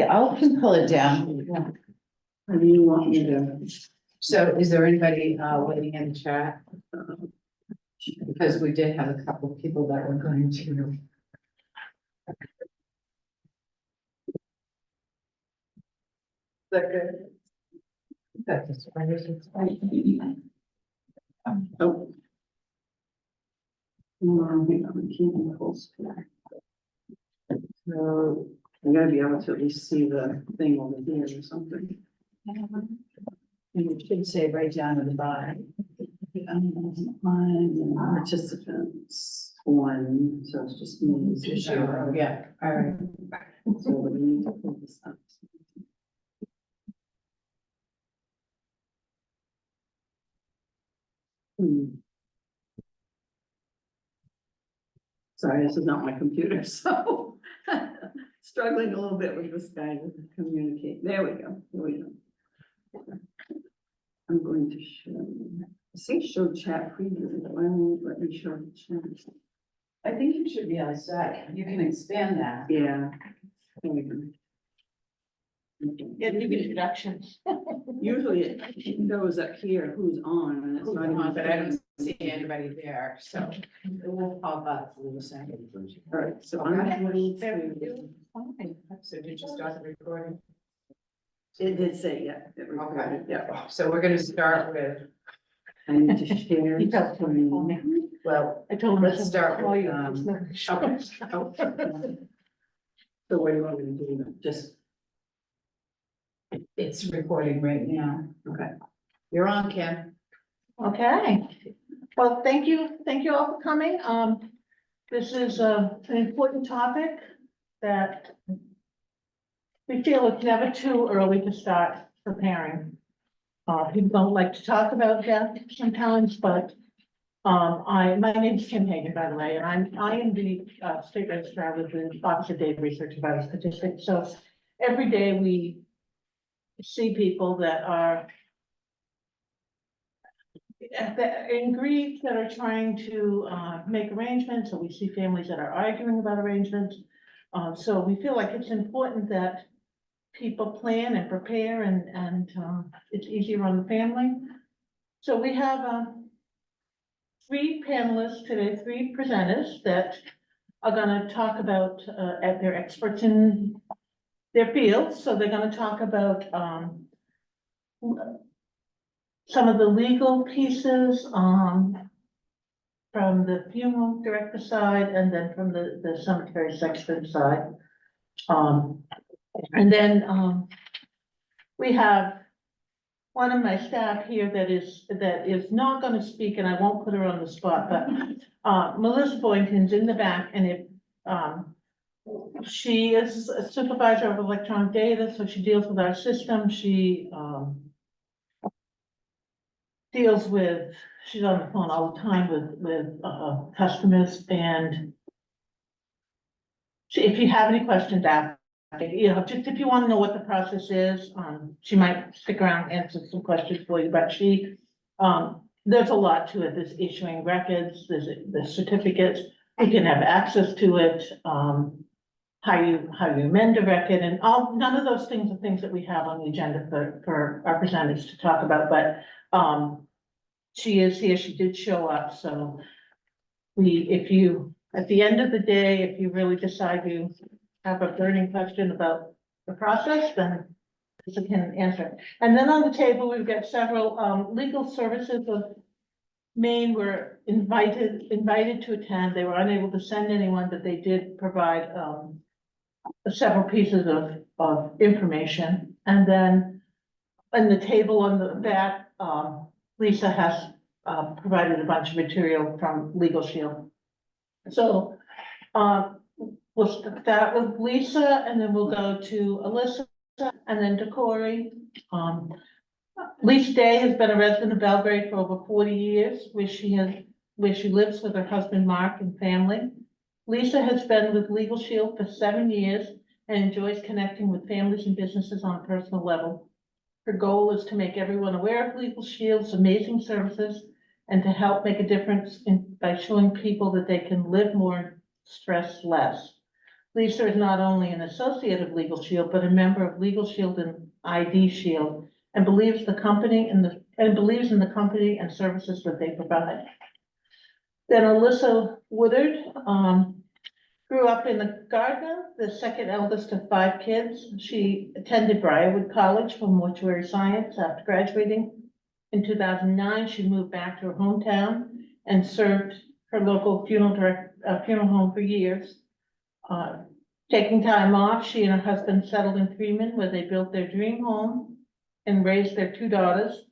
I'll can pull it down. How do you want me to? So is there anybody waiting in the chat? Because we did have a couple of people that were going to. That's Oh. Hang on, I can't full screen. So I'm gonna be able to at least see the thing over here or something. And it should say right down at the bottom. Participants, one, so it's just me. Just you, yeah, all right. So we need to pull this up. Sorry, this is not my computer, so struggling a little bit with this guy to communicate. There we go. Here we go. I'm going to show. Say show chat preview. Why won't it let me show the chat? I think you should be on side. You can expand that. Yeah. There we go. Yeah, give introductions. Usually it goes up here, who's on, and it's not even. But I don't see anybody there, so it will pop up in a second. All right, so I'm going to. So did you start the recording? It did say, yeah. It recorded, yeah. So we're gonna start with, I need to share. He felt sorry for me. well, I told him. Let's start Call with, you. It's not- So what do you want me to do? Then? Just, it's recording right now. okay. You're on, Ken. Okay, well, thank you all for coming. This is an important topic that we feel it's never too early to start preparing. People don't like to talk about death sometimes, but my name's Kim Hagan, by the way, and I am the state registrar with the Office of Data Research and Vital Statistics. So every day we see people that are in grief, that are trying to make arrangements, or we see families that are arguing about arrangements. So we feel like it's important that people plan and prepare, and it's easier on the family. So we have three panelists today, three presenters that are gonna talk about, they're experts in their fields, so they're gonna talk about some of the legal pieces from the funeral director side, and then from the cemetery section side. And then we have one of my staff here that is not gonna speak, and I won't put her on the spot, but Melissa Boynton's in the back, and if she is a supervisor of electronic data, so she deals with our system. She deals with, she's on the phone all the time with customers, and if you have any questions after, just if you want to know what the process is, she might stick around and answer some questions for you, but there's a lot to it. There's issuing records, there's certificates, you can have access to it, how you amend a record, and none of those things are things that we have on the agenda for our presenters to talk about, but she is here, she did show up, so at the end of the day, if you really decide you have a burning question about the process, then Lisa can answer. And then on the table, we've got several legal services of Maine were invited to attend. They were unable to send anyone, but they did provide several pieces of information. And then on the table on the back, Lisa has provided a bunch of material from Legal Shield. So we'll start with Lisa, and then we'll go to Alyssa, and then to Corey. Lisa Day has been a resident of Belgrade for over 40 years, where she lives with her husband, Mark, and family. Lisa has been with Legal Shield for 7 years and enjoys connecting with families and businesses on a personal level. Her goal is to make everyone aware of Legal Shield's amazing services and to help make a difference by showing people that they can live more stress less. Lisa is not only an associate of Legal Shield, but a member of Legal Shield and ID Shield, and believes in the company and services that they provide. Then Alyssa Woodard, grew up in the Gardner, the second eldest of 5 kids. She attended Briarwood College for mortuary science. After graduating in 2009, she moved back to her hometown and served her local funeral home for years. Taking time off, she and her husband settled in Freeman, where they built their dream home and raised their 2 daughters.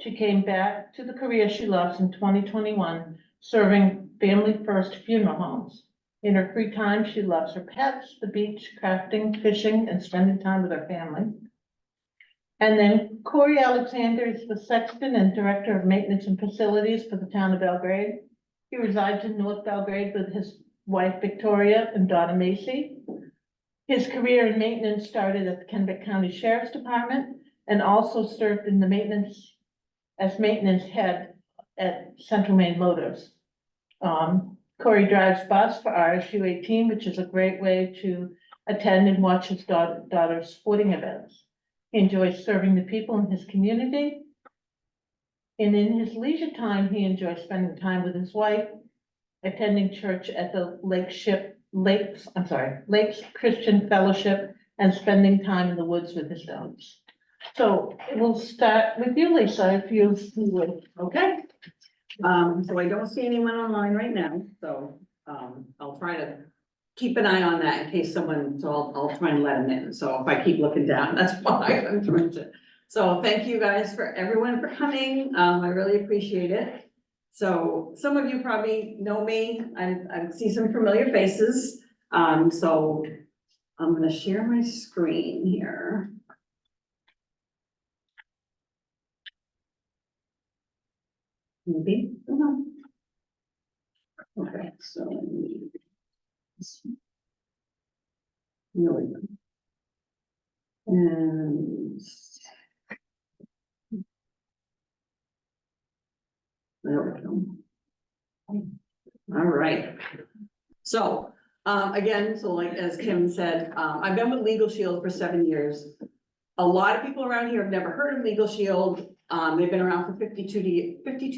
She came back to the career she loves in 2021, serving Family First funeral homes. In her free time, she loves her pets, the beach, crafting, fishing, and spending time with her family. And then Corey Alexander is the sexton and director of maintenance and facilities for the town of Belgrade. He resides in North Belgrade with his wife Victoria and daughter Macy. His career in maintenance started at the Kennebec County Sheriff's Department and also served in the maintenance head at Central Maine Motors. Corey drives bus for RSU 18, which is a great way to attend and watch his daughter's sporting events. He enjoys serving the people in his community. And in his leisure time, he enjoys spending time with his wife, attending church at the Lakes Christian Fellowship, and spending time in the woods with his dogs. So we'll start with you, Lisa, if you would. Okay. So I don't see anyone online right now, so, I'll try to keep an eye on that in case someone, so I'll try and let them in. So if I keep looking down, that's why I'm trying to. So thank you guys for everyone for coming. I really appreciate it. So some of you probably know me. I see some familiar faces. So I'm gonna share my screen here. Maybe. Okay, so let me. Here we go. And. There we go. All right. So, again, so like as Kim said, I've been with Legal Shield for 7 years. A lot of people around here have never heard of Legal Shield. They've been around for 52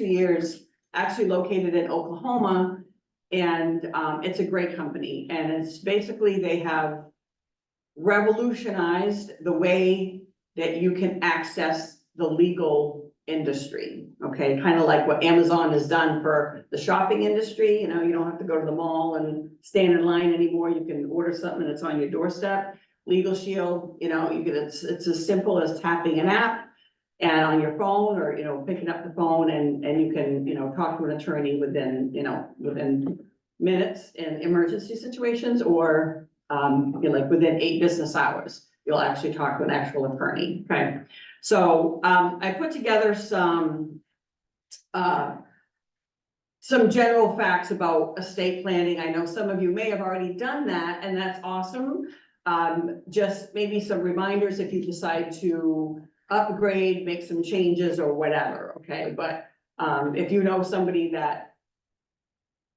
years, actually located in Oklahoma. And it's a great company, and it's basically they have revolutionized the way that you can access the legal industry. Okay, kind of like what Amazon has done for the shopping industry. You know, you don't have to go to the mall and stand in line anymore. You can order something and it's on your doorstep. Legal Shield, you know, it's as simple as tapping an app and on your phone, or, you know, picking up the phone and you can, you know, talk to an attorney within minutes in emergency situations, or, like within 8 business hours, you'll actually talk to an actual attorney. Okay. So, I put together some general facts about estate planning. I know some of you may have already done that, and that's awesome. Just maybe some reminders if you decide to upgrade, make some changes or whatever, okay? But if you know somebody that,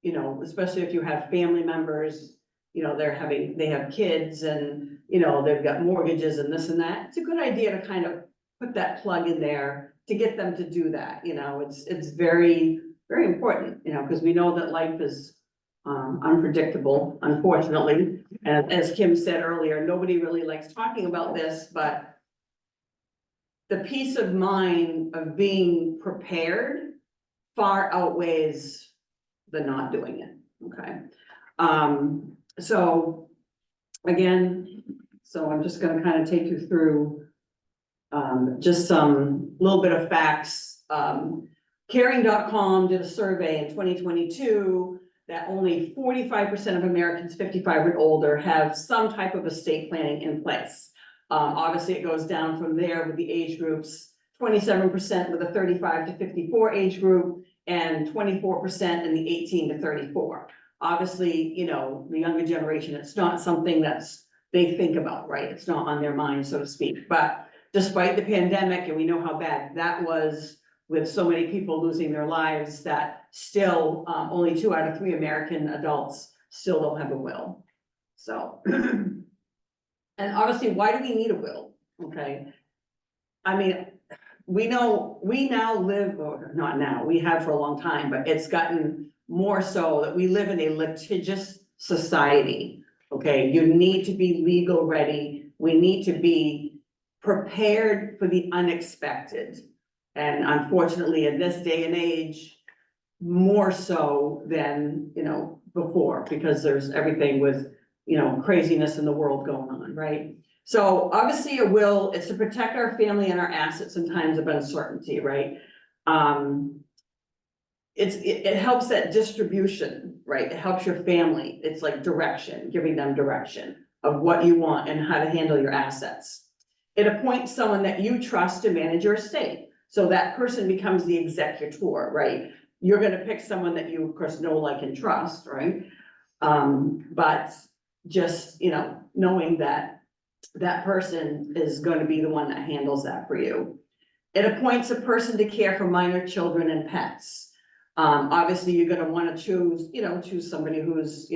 you know, especially if you have family members, you know, they have kids and, you know, they've got mortgages and this and that, it's a good idea to kind of put that plug in there to get them to do that. You know, it's very, very important, you know, because we know that life is unpredictable, unfortunately. And as Kim said earlier, nobody really likes talking about this, but the peace of mind of being prepared far outweighs the not doing it, okay? So again, so I'm just gonna kind of take you through just some little bit of facts. Caring.com did a survey in 2022 that only 45% of Americans 55 and older have some type of estate planning in place. Obviously, it goes down from there with the age groups, 27% with the 35 to 54 age group, and 24% in the 18 to 34. Obviously, you know, the younger generation, it's not something they think about, right? It's not on their mind, so to speak. But despite the pandemic, and we know how bad that was with so many people losing their lives, that still only 2 out of 3 American adults still don't have a will. So. And obviously, why do we need a will? Okay. I mean, we know, we now live, or not now, we have for a long time, but it's gotten more so that we live in a litigious society. Okay, you need to be legal ready. We need to be prepared for the unexpected. And unfortunately, in this day and age, more so than, before, because there's everything with, craziness in the world going on, right? So obviously a will is to protect our family and our assets in times of uncertainty, right? It helps that distribution, right? It helps your family. It's like direction, giving them direction of what you want and how to handle your assets. It appoints someone that you trust to manage your estate. So that person becomes the executor, right? You're gonna pick someone that you, of course, know, like, and trust, right? But just, knowing that that person is going to be the one that handles that for you. It appoints a person to care for minor children and pets. Obviously, you're gonna wanna choose somebody who's,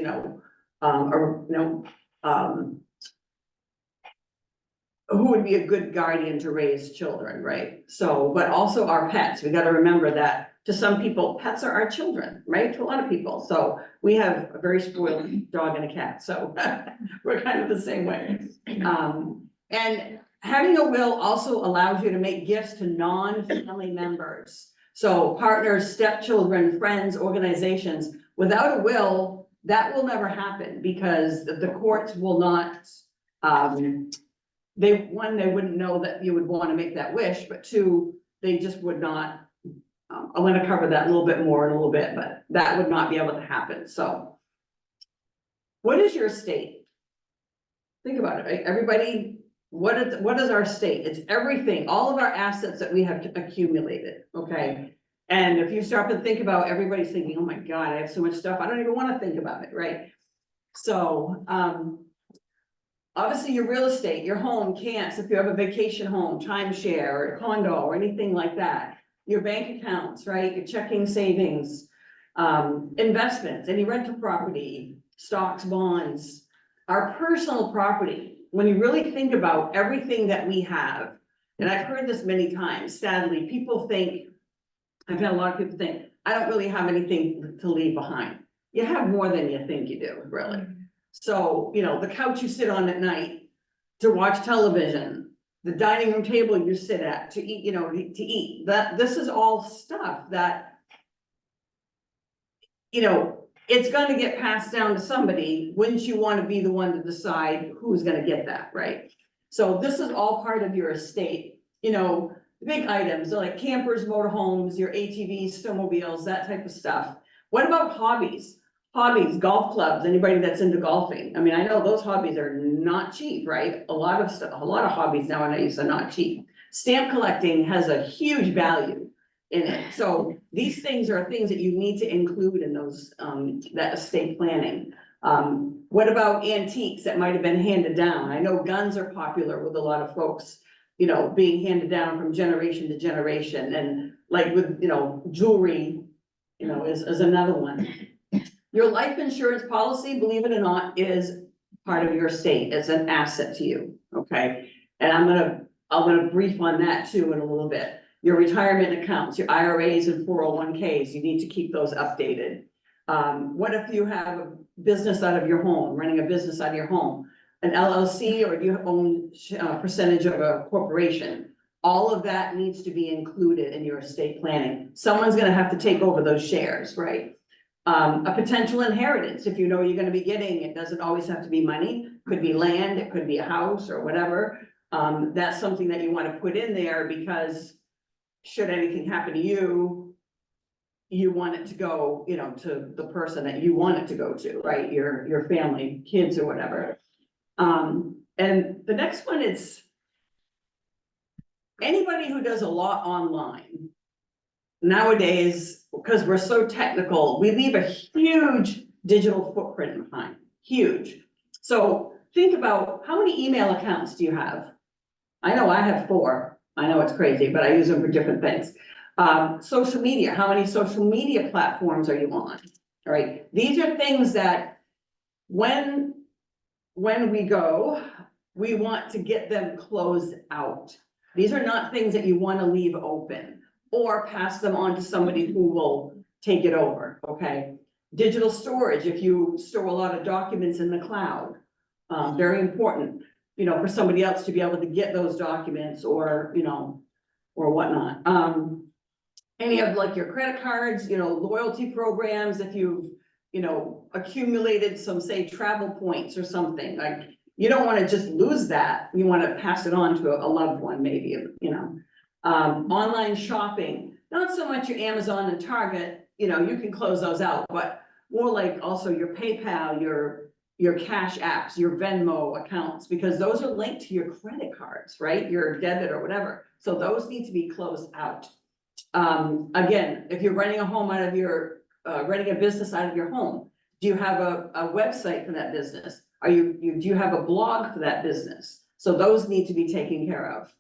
who would be a good guardian to raise children, right? So, but also our pets, we gotta remember that to some people, pets are our children, right? To a lot of people. So we have a very spoiled dog and a cat, so we're kind of the same way. And having a will also allows you to make gifts to non-family members. So partners, stepchildren, friends, organizations. Without a will, that will never happen because the courts will not, they wouldn't know that you would want to make that wish, but two, they just would not. I'm going to cover that a little bit more in a little bit, but that would not be able to happen. So what is your estate? Think about it, right? Everybody, what is our estate? It's everything, all of our assets that we have accumulated, okay? And if you start to think about, everybody's thinking, oh my God, I have so much stuff, I don't even want to think about it, right? So, obviously your real estate, your home can't, if you have a vacation home, timeshare, or a condo, or anything like that. Your bank accounts, right, your checking, savings, investments, any rental property, stocks, bonds, our personal property. When you really think about everything that we have, and I've heard this many times, sadly, people think, I've had a lot of people think, I don't really have anything to leave behind. You have more than you think you do, really. So, the couch you sit on at night to watch television, the dining room table you sit at to eat, to eat, this is all stuff that, it's gonna get passed down to somebody. Wouldn't you want to be the one to decide who's gonna get that, right? So this is all part of your estate, the big items, like campers, motorhomes, your ATVs, snowmobiles, that type of stuff. What about hobbies? Hobbies, golf clubs, anybody that's into golfing. I mean, I know those hobbies are not cheap, right? A lot of hobbies nowadays are not cheap. Stamp collecting has a huge value in it. So these things are things that you need to include in those, that estate planning. What about antiques that might have been handed down? I know guns are popular with a lot of folks, being handed down from generation to generation, and like with, jewelry, is another one. Your life insurance policy, believe it or not, is part of your estate. It's an asset to you, okay? And I'm gonna brief on that too in a little bit. Your retirement accounts, your IRAs and 401ks, you need to keep those updated. What if you have a business out of your home, running a business out of your home, an LLC, or do you own a percentage of a corporation? All of that needs to be included in your estate planning. Someone's gonna have to take over those shares, right? A potential inheritance, if you're gonna be getting, it doesn't always have to be money, could be land, it could be a house or whatever. That's something that you wanna put in there because should anything happen to you, you want it to go, to the person that you want it to go to, right? Your family, kids or whatever. And the next one is anybody who does a lot online. Nowadays, because we're so technical, we leave a huge digital footprint behind, huge. So think about how many email accounts do you have? I know I have 4. I know it's crazy, but I use them for different things. Social media, how many social media platforms are you on? All right, these are things that when we go, we want to get them closed out. These are not things that you want to leave open or pass them on to somebody who will take it over, okay? Digital storage, if you store a lot of documents in the cloud, very important, you know, for somebody else to be able to get those documents or, you know, or whatnot. Any of like your credit cards, you know, loyalty programs, if you've, you know, accumulated some, say, travel points or something, like, you don't want to just lose that. You want to pass it on to a loved one, maybe, you know. Online shopping, not so much your Amazon and Target, you know, you can close those out, but more like also your PayPal, your Cash apps, your Venmo accounts, because those are linked to your credit cards, right? Your debit or whatever. So those need to be closed out. Again, if you're running a home out of your, running a business out of your home, do you have a website for that business? Do you have a blog for that business? So those need to be taken care of.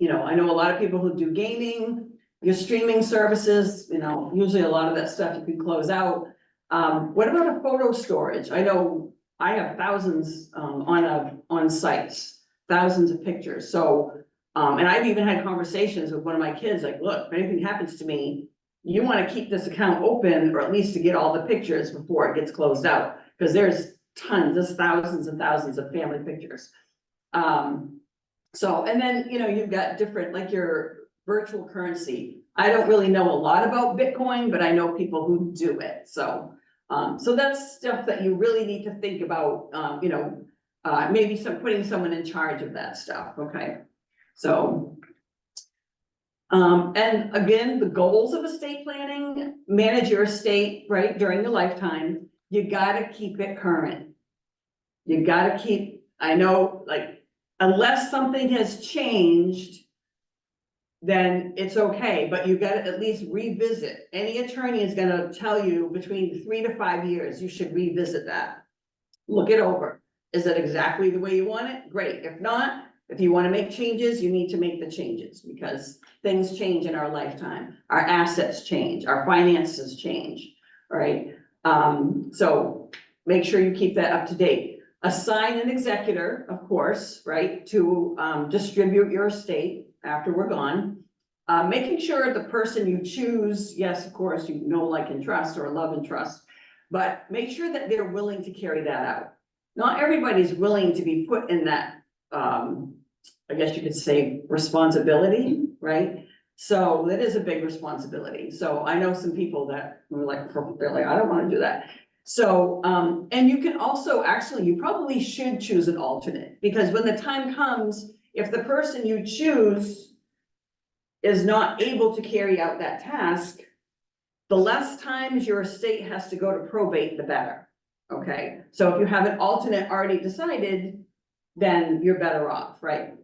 You know, I know a lot of people who do gaming, your streaming services, you know, usually a lot of that stuff you can close out. What about a photo storage? I know I have thousands, on sites, thousands of pictures. So, and I've even had conversations with one of my kids, like, look, if anything happens to me, you want to keep this account open, or at least to get all the pictures before it gets closed out, because there's thousands and thousands of family pictures. So, and then, you know, you've got different, like your virtual currency. I don't really know a lot about Bitcoin, but I know people who do it. So, so that's stuff that you really need to think about, you know, maybe putting someone in charge of that stuff, okay? So, and again, the goals of estate planning, manage your estate, right, during your lifetime. You gotta keep it current. You gotta keep, I know, like, unless something has changed, then it's okay, but you gotta at least revisit. Any attorney is gonna tell you between 3 to 5 years, you should revisit that. Look it over. Is it exactly the way you want it? Great. If not, if you wanna make changes, you need to make the changes, because things change in our lifetime. Our assets change, our finances change, right? So make sure you keep that up to date. Assign an executor, of course, right, to distribute your estate after we're gone. Making sure the person you choose, yes, of course, you know, like, and trust, or love and trust, but make sure that they're willing to carry that out. Not everybody's willing to be put in that, I guess you could say, responsibility, right? So that is a big responsibility. So I know some people that were like, they're like, I don't want to do that. So, and you can also, actually, you probably should choose an alternate, because when the time comes, if the person you choose is not able to carry out that task, the less times your estate has to go to probate, the better. Okay, so if you have an alternate already decided, then you're better off, right?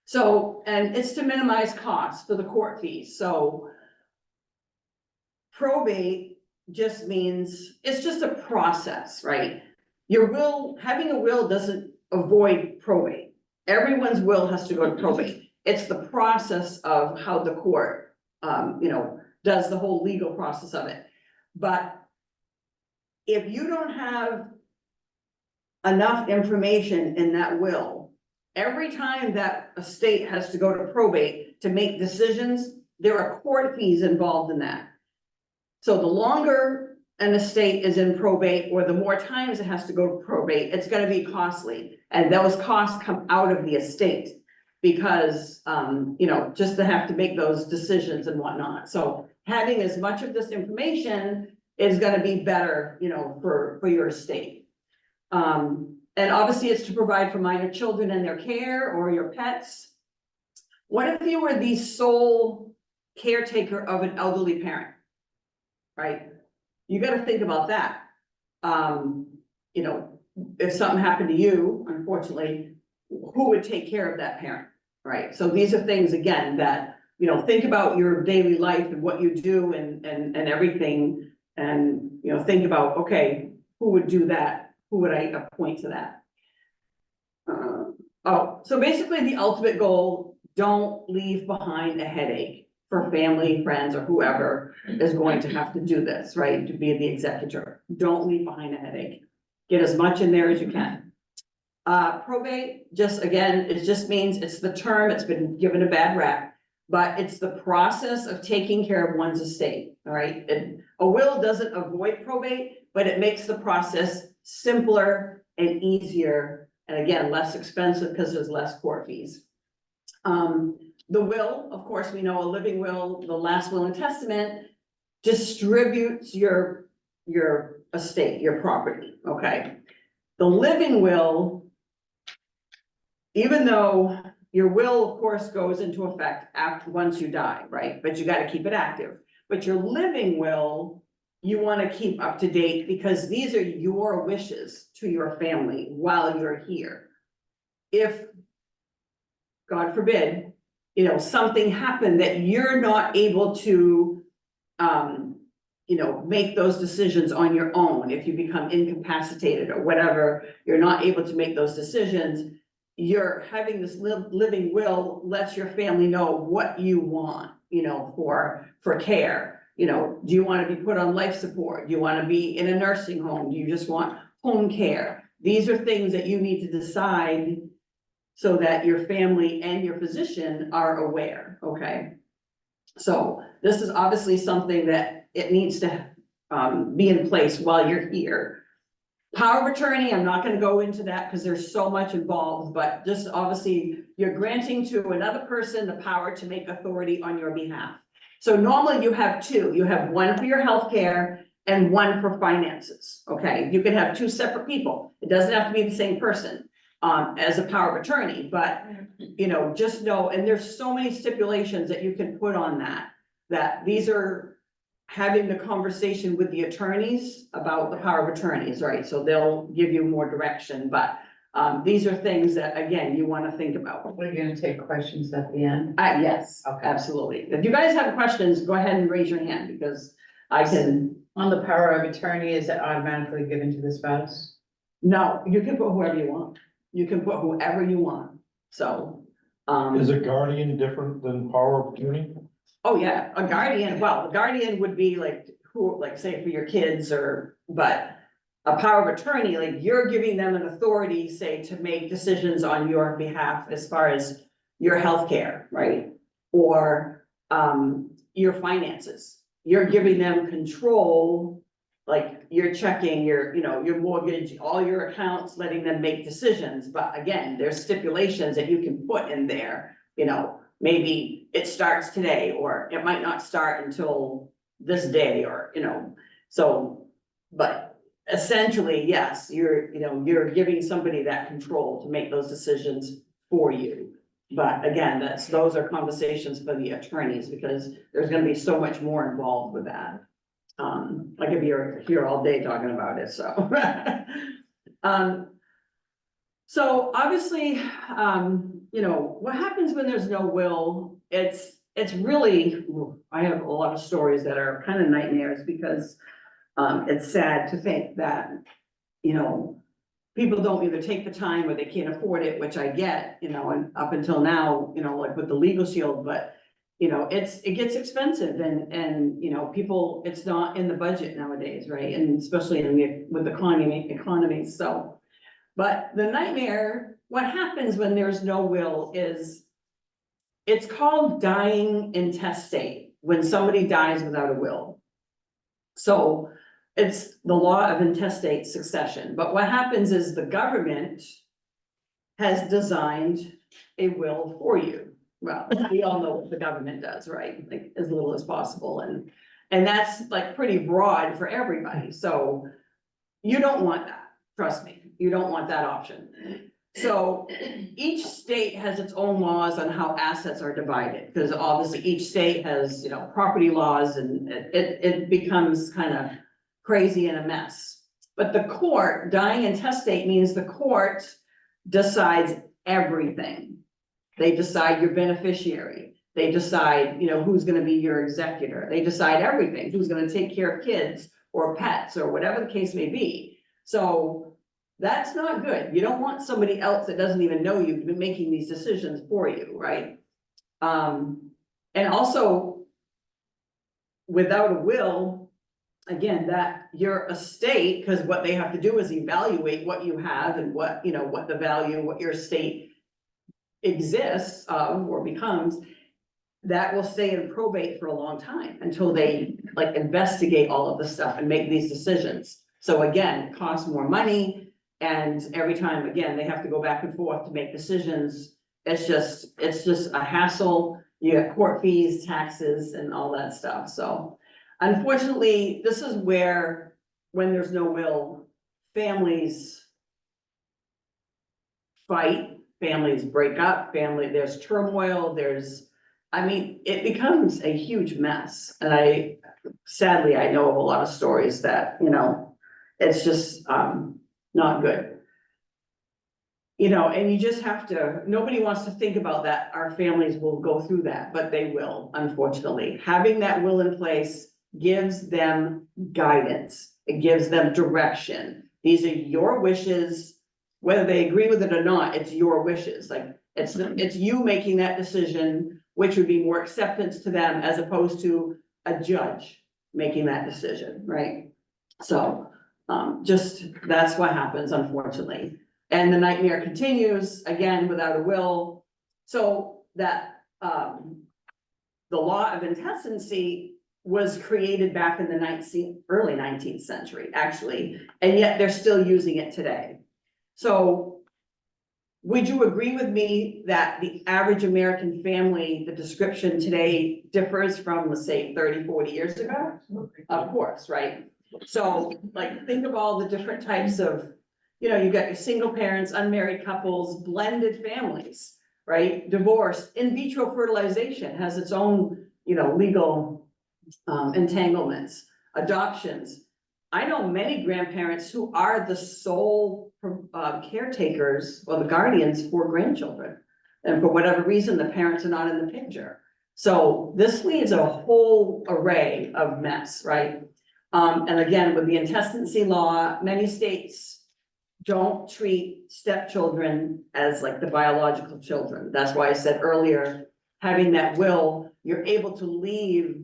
So, and it's to minimize costs for the court fees. So probate just means, it's just a process, right? Your will, having a will doesn't avoid probate. Everyone's will has to go to probate. It's the process of how the court, you know, does the whole legal process of it. But if you don't have enough information in that will, every time that a state has to go to probate to make decisions, there are court fees involved in that. So the longer an estate is in probate, or the more times it has to go to probate, it's gonna be costly. And those costs come out of the estate because, you know, just to have to make those decisions and whatnot. So having as much of this information is gonna be better, you know, for your estate. And obviously it's to provide for minor children and their care, or your pets. What if you were the sole caretaker of an elderly parent? Right? You gotta think about that. You know, if something happened to you, unfortunately, who would take care of that parent? Right? So these are things, again, that, you know, think about your daily life and what you do and everything. And, you know, think about, okay, who would do that? Who would I appoint to that? So basically the ultimate goal, don't leave behind a headache for family, friends, or whoever is going to have to do this, right? To be the executor. Don't leave behind a headache. get as much in there as you can. Probate, just again, it just means it's the term, it's been given a bad rap, but it's the process of taking care of one's estate, all right? And a will doesn't avoid probate, but it makes the process simpler and easier, and again, less expensive because there's less court fees. The will, of course, we know a living will, the last will and testament distributes your estate, your property, okay? The living will, even though your will, of course, goes into effect after, once you die, right? But you gotta keep it active. But your living will, you wanna keep up to date because these are your wishes to your family while you're here. If, God forbid, something happened that you're not able to, make those decisions on your own. If you become incapacitated or whatever, you're not able to make those decisions. You're having this living will lets your family know what you want, for care. Do you want to be put on life support? Do you want to be in a nursing home? Do you just want home care? These are things that you need to decide so that your family and your physician are aware, okay? So this is obviously something that it needs to be in place while you're here. Power of attorney, I'm not gonna go into that because there's so much involved, but just obviously you're granting to another person the power to make authority on your behalf. So normally you have two, you have one for your healthcare and one for finances, okay? You can have two separate people. It doesn't have to be the same person as a power of attorney, but just know, and there's so many stipulations that you can put on that these are having the conversation with the attorneys about the power of attorneys, right? So they'll give you more direction, but these are things that, again, you want to think about. We're gonna take questions at the end. Yes, Okay. absolutely. If you guys have questions, go ahead and raise your hand because I can, On the power of attorney, is it automatically given to the spouse? no, you can put whoever you want. You can put whoever you want, so. Is a guardian different than power of attorney? Oh, yeah, a guardian, well, a guardian would be like, who, like, say for your kids but a power of attorney, like, you're giving them an authority, say, to make decisions on your behalf as far as your healthcare, right? Or, your finances, you're giving them control, like, you're checking your mortgage, all your accounts, letting them make decisions, but again, there's stipulations that you can put in there, maybe it starts today, or it might not start until this day, or, so, but essentially, yes, you're giving somebody that control to make those decisions for you. But again, those are conversations for the attorneys, because there's gonna be so much more involved with that. I could be here all day talking about it, so. So obviously, what happens when there's no will, it's really, I have a lot of stories that are kind of nightmares because it's sad to think that, people don't either take the time or they can't afford it, which I get, and up until now, like with the Legal Shield, but it gets expensive and people, it's not in the budget nowadays, right? And especially with the economy, so. But the nightmare, what happens when there's no will is, it's called dying intestate, when somebody dies without a will. So it's the law of intestate succession, but what happens is the government has designed a will for you. Well, we all know what the government does, right? Like as little as possible, and that's like pretty broad for everybody, so you don't want that, trust me, you don't want that option. So each state has its own laws on how assets are divided, because obviously each state has, property laws, and it becomes kind of crazy and a mess. But the court, dying intestate means the court decides everything. They decide your beneficiary. They decide, who's gonna be your executor. They decide everything, who's gonna take care of kids or pets or whatever the case may be. So that's not good. You don't want somebody else that doesn't even know you making these decisions for you, right? And also, without a will, again, that your estate, because what they have to do is evaluate what you have and what, you know, what the value, what your estate exists of or becomes, that will stay in probate for a long time until they like investigate all of the stuff and make these decisions. So again, it costs more money, and every time, again, they have to go back and forth to make decisions. It's just a hassle. You got court fees, taxes, and all that stuff, so. Unfortunately, this is where, when there's no will, families fight, families break up, there's turmoil, I mean, it becomes a huge mess. And sadly, I know of a lot of stories that, you know, it's just, not good. You know, and you just have to, nobody wants to think about that. Our families will go through that, but they will, unfortunately. Having that will in place gives them guidance. It gives them direction. These are your wishes, whether they agree with it or not, it's your wishes. Like, it's you making that decision, which would be more acceptance to them as opposed to a judge making that decision, right? So, that's what happens, unfortunately. And the nightmare continues, again, without a will. So that, the law of intestacy was created back in the early 19th century, actually, and yet they're still using it today. So would you agree with me that the average American family, the description today differs from, let's say, 30, 40 years ago? Of course, right? So, like, think of all the different types of, you know, you got your single parents, unmarried couples, blended families, right? Divorce, in vitro fertilization has its own, you know, legal entanglements, adoptions. I know many grandparents who are the sole caretakers or the guardians for grandchildren. And for whatever reason, the parents are not in the picture. So this leaves a whole array of mess, right? And again, with the intestacy law, many states don't treat stepchildren as like the biological children. That's why I said earlier, having that will, you're able to leave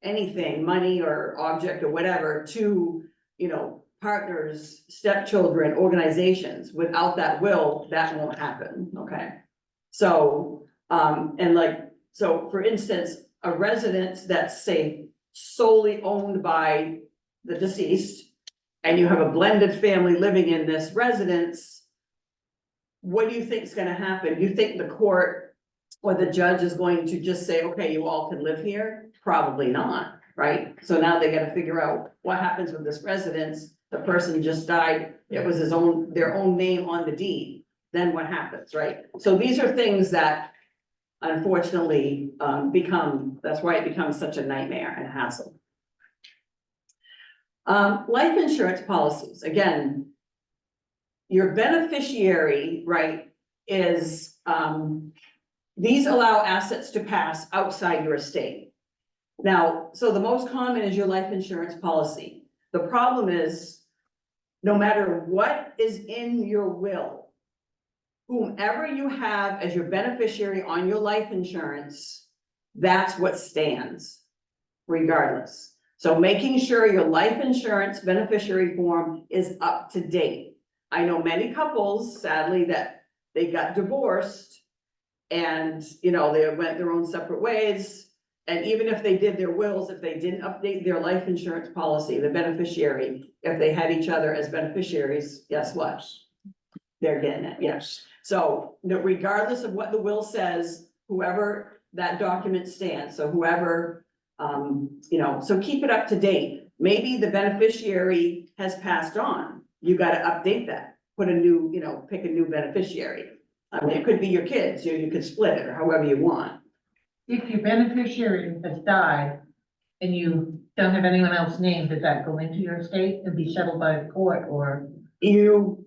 anything, money or object or whatever, to, you know, partners, stepchildren, organizations. Without that will, that won't happen, okay? So, and like, so for instance, a residence that's, say, solely owned by the deceased, and you have a blended family living in this residence, what do you think is gonna happen? You think the court or the judge is going to just say, okay, you all can live here? Probably not, right? So now they gotta figure out what happens with this residence. The person just died, it was their own name on the deed. Then what happens, right? So these are things that unfortunately that's why it becomes such a nightmare and hassle. Life insurance policies, again, your beneficiary, right, is, these allow assets to pass outside your estate. Now, so the most common is your life insurance policy. The problem is, no matter what is in your will, whomever you have as your beneficiary on your life insurance, that's what stands, regardless. So making sure your life insurance beneficiary form is up to date. I know many couples, sadly, that they got divorced and, you know, they went their own separate ways. And even if they did their wills, if they didn't update their life insurance policy, the beneficiary, if they had each other as beneficiaries, guess what? They're getting it, yes. So regardless of what the will says, whoever that document stands, so whoever, you know, so keep it up to date. Maybe the beneficiary has passed on. You got to update that, put a new, you know, pick a new beneficiary. I mean, it could be your kids, you could split it or however you want. If your beneficiary has died and you don't have anyone else named, does that go into your estate and be settled by the court, or? You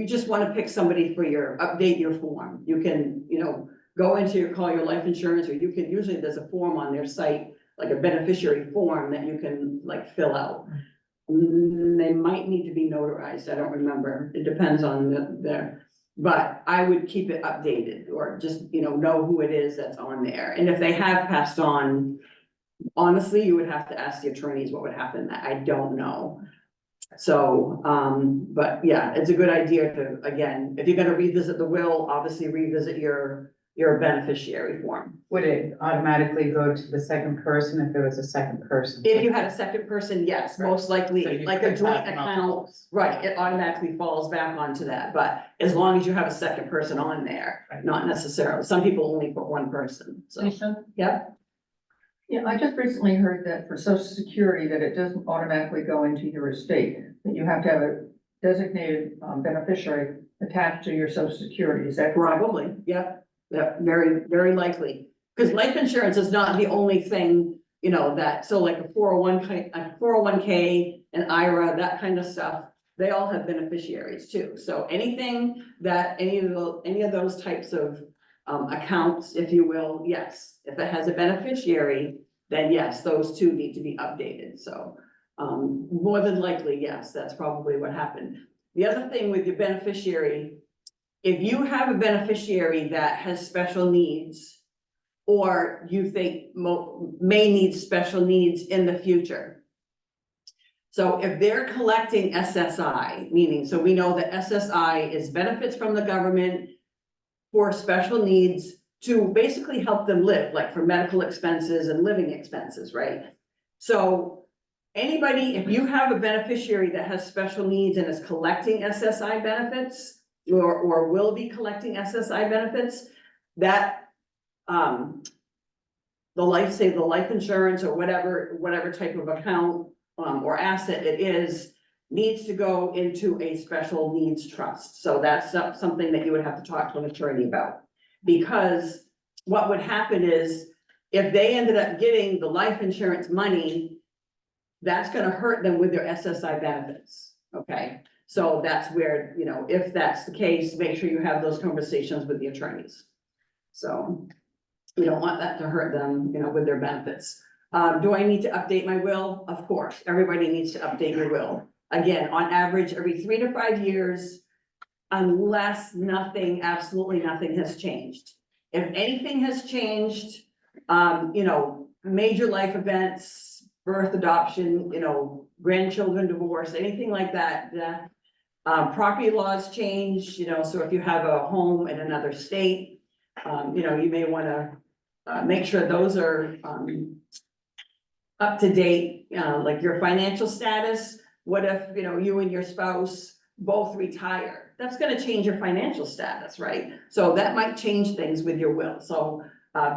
just want to pick somebody for update your form. You can, you know, go into call your life insurance, or you can, usually there's a form on their site, like a beneficiary form that you can like fill out. They might need to be notarized. I don't remember. It depends on but I would keep it updated, or just, you know who it is that's on there. And if they have passed on, honestly, you would have to ask the attorneys what would happen. I don't know. So, but yeah, it's a good idea to, again, if you're gonna revisit the will, obviously revisit your beneficiary form. Would it automatically go to the second person if there was a second person? If you had a second person, yes, most So likely, you like a could joint have account, multiples. right, it automatically falls back onto that, but as long as you have a second person on there, Right. not necessarily, some people only put one person, so, Lisa? yeah. Yeah, I just recently heard that for social security, that it doesn't automatically go into your estate, that you have to have a designated beneficiary attached to your social security, is that correct? Probably, yeah, very, very likely, because life insurance is not the only thing, you know, that, so like a 401k, an IRA, that kind of stuff. They all have beneficiaries too, so anything that, any of those types of accounts, if you will, yes, if it has a beneficiary, then yes, those two need to be updated, so. More than likely, yes, that's probably what happened. The other thing with your beneficiary, if you have a beneficiary that has special needs, or you think may need special needs in the future. So if they're collecting SSI, meaning, so we know that SSI is benefits from the government for special needs to basically help them live, like for medical expenses and living expenses, right? So anybody, if you have a beneficiary that has special needs and is collecting SSI benefits, or will be collecting SSI benefits, that, the life insurance or whatever type of account, or asset it is, needs to go into a special needs trust. So that's something that you would have to talk to an attorney about. Because what would happen is, if they ended up getting the life insurance money, that's gonna hurt them with their SSI benefits, okay? So that's where, you know, if that's the case, make sure you have those conversations with the attorneys. So we don't want that to hurt them, you know, with their benefits. Do I need to update my will? Of course, everybody needs to update your will. Again, on average, every 3 to 5 years, unless nothing, absolutely nothing has changed. If anything has changed, you know, major life events, birth, adoption, you know, grandchildren, divorce, anything like that, property laws change, you know, so if you have a home in another state, you know, you may wanna make sure those are, up to date, like your financial status. What if, you know, you and your spouse both retire? That's gonna change your financial status, right? So that might change things with your will, so,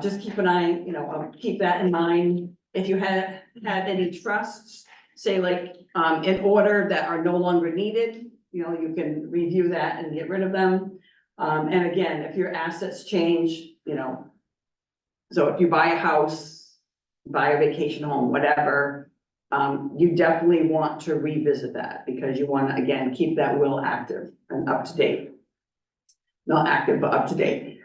just keep an eye, you know, keep that in mind. If you had any trusts, say like, in order that are no longer needed, you know, you can review that and get rid of them. And again, if your assets change, you know, so if you buy a house, buy a vacation home, whatever, you definitely want to revisit that, because you want to, again, keep that will active and up to date. Not active, but up to date.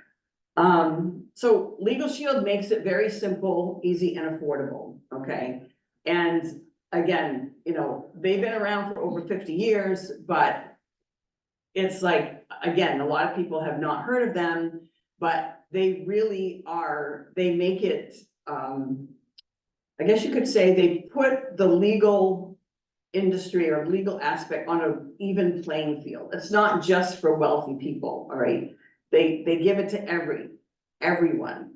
So Legal Shield makes it very simple, easy, and affordable, okay? And again, you know, they've been around for over 50 years, but it's like, again, a lot of people have not heard of them, but they really are, they make it, I guess you could say they put the legal industry or legal aspect on an even playing field. It's not just for wealthy people, all right? They give it to everyone.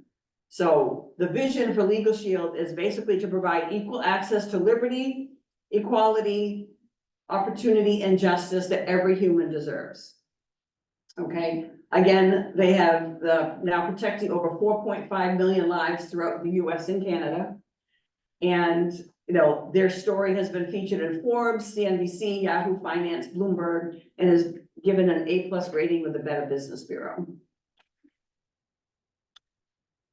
So the vision for Legal Shield is basically to provide equal access to liberty, equality, opportunity, and justice that every human deserves. Okay, again, they have now protecting over 4.5 million lives throughout the US and Canada. And, you know, their story has been featured in Forbes, CNBC, Yahoo Finance, Bloomberg, and is given an A+ rating with the Better Business Bureau.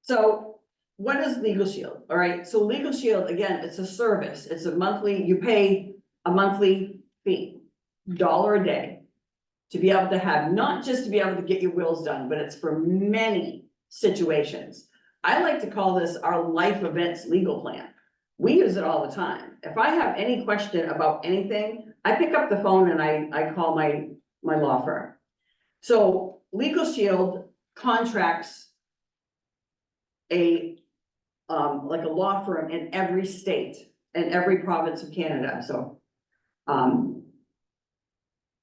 So what is Legal Shield? All right, so Legal Shield, again, it's a service. It's a monthly, you pay a monthly fee, $1 a day, to be able to have, not just to be able to get your wills done, but it's for many situations. I like to call this our life events legal plan. We use it all the time. If I have any question about anything, I pick up the phone and I call my law firm. So Legal Shield contracts a like a law firm in every state and every province of Canada, so.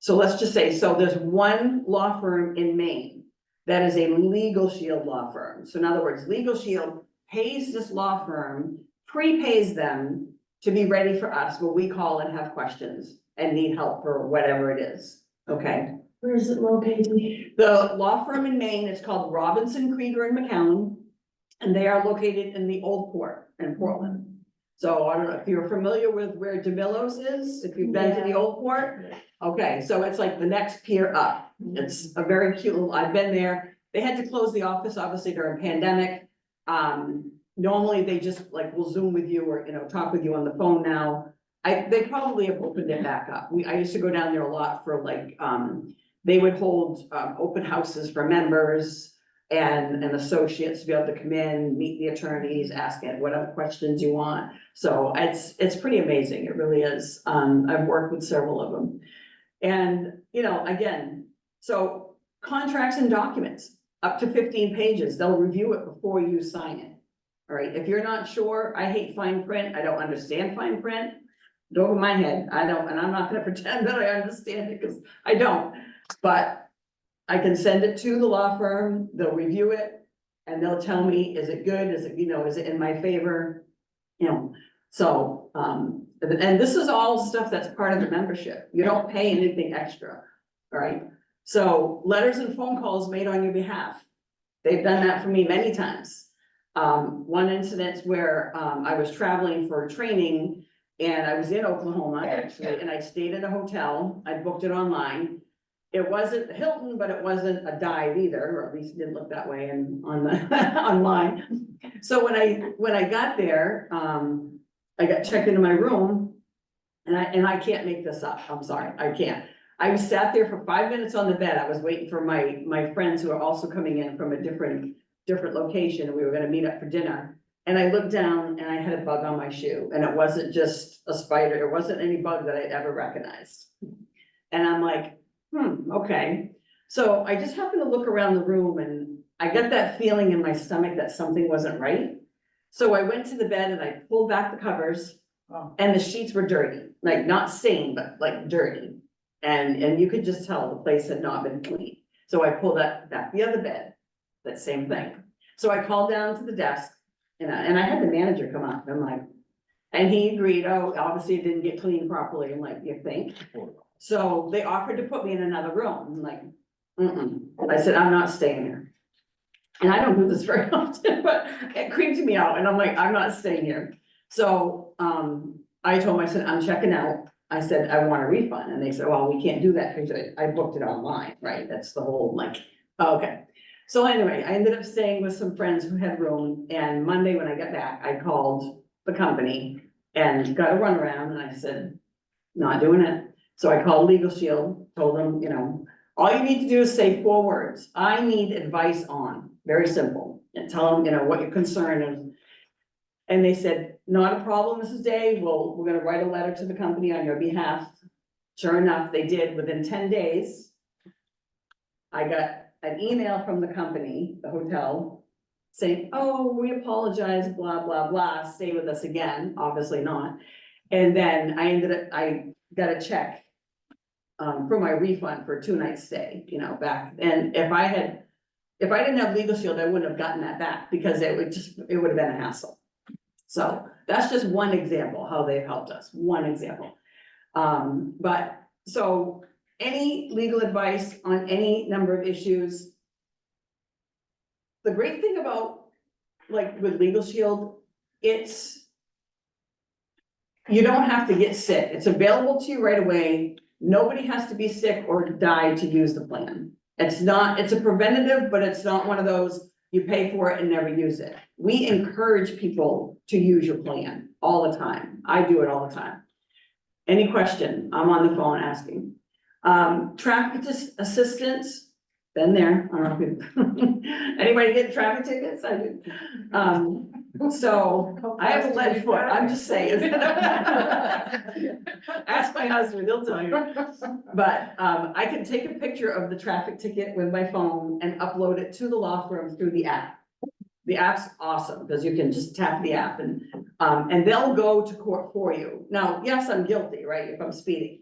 So let's just say, so there's one law firm in Maine that is a Legal Shield law firm. So in other words, Legal Shield pays this law firm, prepays them to be ready for us when we call and have questions and need help for whatever it is, okay? Where is it located? The law firm in Maine is called Robinson, Krieger and McCown, and they are located in the Old Port in Portland. So I don't know if you're familiar with where DeMillo's is, if you've been to the Old Port. Okay, so it's like the next pier up. It's a very cute little, I've been there. They had to close the office, obviously during pandemic. Normally they just like will Zoom with you or, talk with you on the phone now. They probably have opened it back up. I used to go down there a lot for like, they would hold, open houses for members and associates to be able to come in, meet the attorneys, ask it whatever questions you want. So it's pretty amazing. It really is. I've worked with several of them. And, again, so contracts and documents, up to 15 pages, they'll review it before you sign it. All right, if you're not sure, I hate fine print, I don't understand fine print, go over my head, I don't, and I'm not gonna pretend that I understand it, because I don't. But I can send it to the law firm, they'll review it, and they'll tell me, is it good, is it, is it in my favor? So, and this is all stuff that's part of the membership. You don't pay anything extra, all right? So letters and phone calls made on your behalf. They've done that for me many times. One incident where, I was traveling for training and I was in Oklahoma actually, and I stayed in a hotel. I booked it online. It wasn't Hilton, but it wasn't a dive either, or at least it didn't look that way on the online. So when I got there, I got checked into my room, and I can't make this up. I'm sorry, I can't. I sat there for 5 minutes on the bed. I was waiting for my friends who are also coming in from a different location, and we were gonna meet up for dinner. And I looked down and I had a bug on my shoe, and it wasn't just a spider. It wasn't any bug that I'd ever recognized. And I'm like, okay. So I just happened to look around the room and I got that feeling in my stomach that something wasn't right. So I went to the bed and I pulled back the covers and the sheets were dirty, like not stained, but like dirty. And you could just tell the place had not been cleaned. So I pulled back the other bed, that same thing. So I called down to the desk and I had the manager come up. I'm like, and he agreed, oh, obviously it didn't get cleaned properly. I'm like, you think? So they offered to put me in another room. I'm like, I said, I'm not staying here. And I don't do this very often, but it creeped me out. And I'm like, I'm not staying here. So I told them, I said, I'm checking out. I said, I want a refund. And they said, well, we can't do that because I booked it online, right? That's the whole like, okay. So anyway, I ended up staying with some friends who had room. And Monday when I got back, I called the company and got a runaround. And I said, not doing it. So I called Legal Shield, told them, all you need to do is say 4 words. I need advice on, very simple, and tell them, what your concern is. And they said, not a problem, Mrs. Day. We're gonna write a letter to the company on your behalf. Sure enough, they did. Within 10 days, I got an email from the company, the hotel, saying, oh, we apologize, blah, blah, blah, stay with us again, obviously not. And then I got a check for my refund for a 2-night stay, back. And if I didn't have Legal Shield, I wouldn't have gotten that back because it would have been a hassle. So that's just one example how they've helped us, one example. But so any legal advice on any number of issues. The great thing about like with Legal Shield, you don't have to get sick. It's available to you right away. Nobody has to be sick or die to use the plan. It's a preventative, but it's not one of those, you pay for it and never use it. We encourage people to use your plan all the time. I do it all the time. Any question? I'm on the phone asking. Traffic assistance, been there. I don't know if anybody get traffic tickets? I do. So I have a lead foot, I'm just saying. Ask my husband, he'll tell you. But I can take a picture of the traffic ticket with my phone and upload it to the law firm through the app. The app's awesome, because you can just tap the app and they'll go to court for you. Now, yes, I'm guilty, right, if I'm speeding.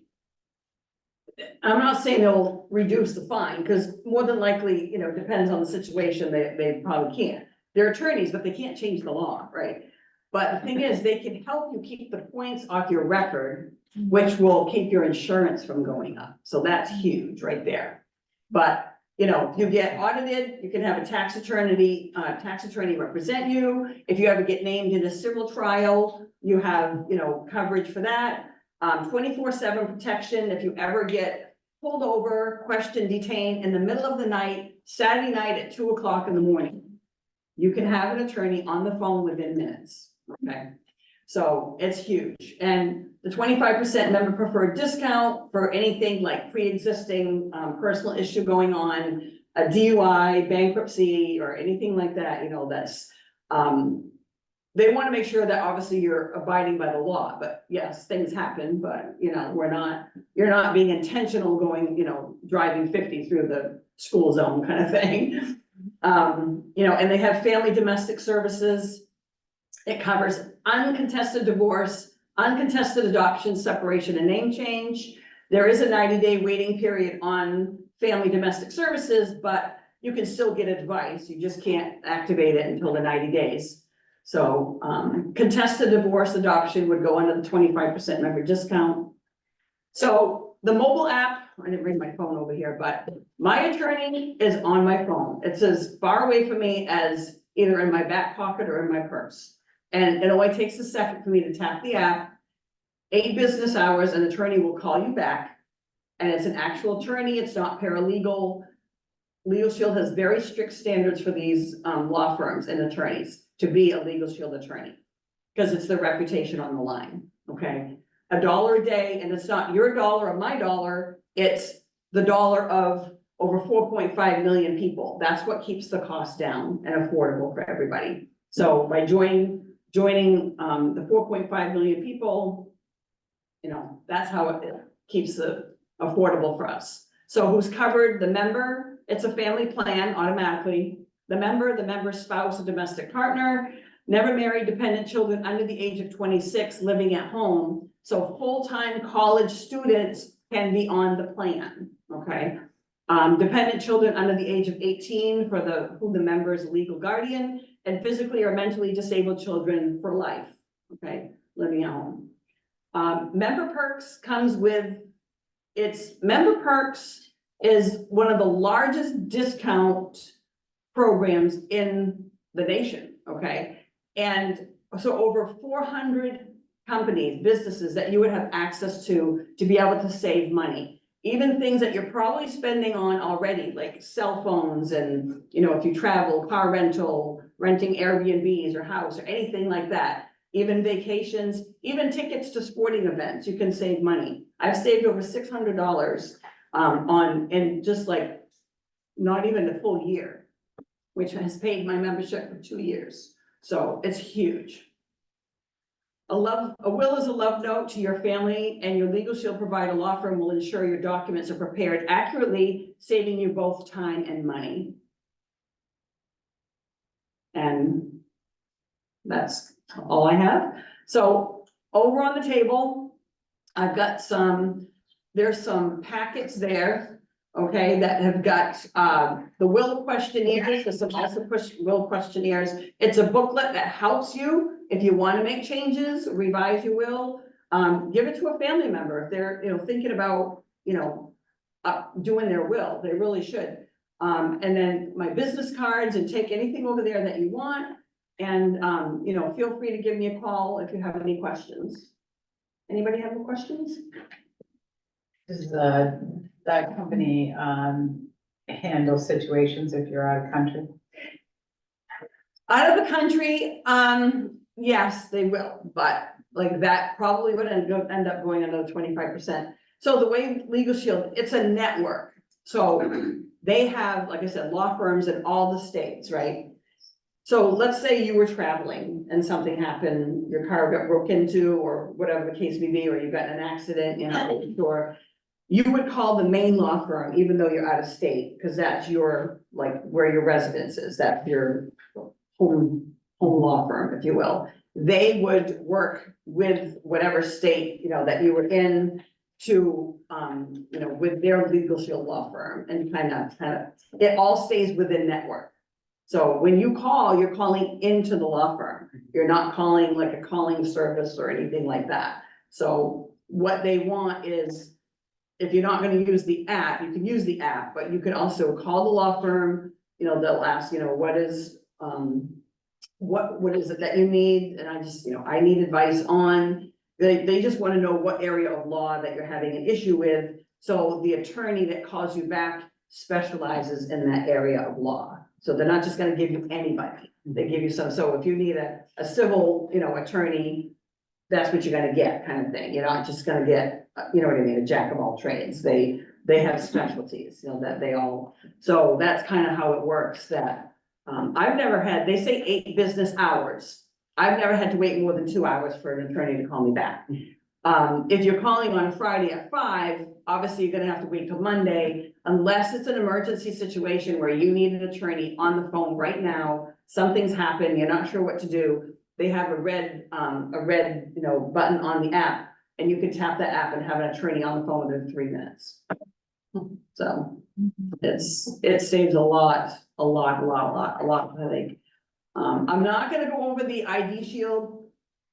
I'm not saying they'll reduce the fine, because more than likely, depends on the situation, they probably can't. They're attorneys, but they can't change the law, right? But the thing is, they can help you keep the points off your record, which will keep your insurance from going up. So that's huge right there. But, if you get audited, you can have a tax attorney represent you. If you ever get named in a civil trial, you have, coverage for that. 24/7 protection, if you ever get pulled over, questioned, detained in the middle of the night, Saturday night at 2 o'clock in the morning. You can have an attorney on the phone within minutes, okay? So it's huge. And the 25% member preferred discount for anything like pre-existing personal issue going on, a DUI, bankruptcy, or anything like that, that's, they want to make sure that obviously you're abiding by the law, but yes, things happen, but you're not being intentional going, driving 50 through the school zone kind of thing. And they have family domestic services. It covers uncontested divorce, uncontested adoption, separation, and name change. There is a 90-day waiting period on family domestic services, but you can still get advice. You just can't activate it until the 90 days. So, contested divorce adoption would go under the 25% member discount. So the mobile app, I didn't bring my phone over here, but my attorney is on my phone. It's as far away from me as either in my back pocket or in my purse. And it only takes a second for me to tap the app. 8 business hours, an attorney will call you back. And it's an actual attorney, it's not paralegal. Legal Shield has very strict standards for these law firms and attorneys to be a Legal Shield attorney. Because it's their reputation on the line, okay? $1 a day, and it's not your dollar or my dollar, it's the dollar of over 4.5 million people. That's what keeps the cost down and affordable for everybody. So by joining the 4.5 million people, that's how it keeps it affordable for us. So who's covered? The member, it's a family plan automatically. The member's spouse, a domestic partner, never married, dependent children under the age of 26 living at home. So full-time college students can be on the plan, okay? Dependent children under the age of 18 for who the member is a legal guardian, and physically or mentally disabled children for life, okay, living at home. Member perks comes with, member perks is one of the largest discount programs in the nation, okay? And so over 400 companies, businesses that you would have access to be able to save money. Even things that you're probably spending on already, like cell phones and, if you travel, car rental, renting Airbnbs or house or anything like that. Even vacations, even tickets to sporting events, you can save money. I've saved over $600 in just like not even a full year, which has paid my membership for 2 years. So it's huge. A will is a love note to your family, and your Legal Shield provider law firm will ensure your documents are prepared accurately, saving you both time and money. And that's all I have. So over on the table, I've got there's some packets there, okay, that have got the will questionnaires. There's some also will questionnaires. It's a booklet that helps you if you want to make changes, revise your will. Give it to a family member if they're thinking about doing their will. They really should. And then my business cards, and take anything over there that you want. And feel free to give me a call if you have any questions. Anybody have any questions? Does that company handle situations if you're out of country? Out of the country, yes, they will, but like that probably would end up going another 25%. So the way Legal Shield, it's a network. So they have, like I said, law firms in all the states, right? So let's say you were traveling and something happened, your car got broke into or whatever the case may be, or you got in an accident, or you would call the main law firm, even though you're out of state, because that's where your residence is, that's your home law firm, if you will. They would work with whatever state, you know, that you were in to, you know, with their Legal Shield law firm and kind of, it all stays within network. So when you call, you're calling into the law firm. You're not calling like a calling service or anything like that. So what they want is, if you're not gonna use the app, you can use the app, but you can also call the law firm. You know, they'll ask, you know, what is it that you need? And I just, you know, I need advice on, they just wanna know what area of law that you're having an issue with. So the attorney that calls you back specializes in that area of law. So they're not just gonna give you anybody, they give you some, so if you need a civil, you know, attorney, that's what you're gonna get, kind of thing. You're not just gonna get, you know what I mean, a jack of all trades. They have specialties, you know, that they all, so that's kind of how it works, that, I've never had, they say 8 business hours. I've never had to wait more than 2 hours for an attorney to call me back. If you're calling on a Friday at 5, obviously you're gonna have to wait till Monday, unless it's an emergency situation where you need an attorney on the phone right now. Something's happened, you're not sure what to do. They have a red, you know, button on the app, and you can tap that app and have an attorney on the phone within 3 minutes. So it saves a lot of headache. I'm not gonna go over the ID Shield.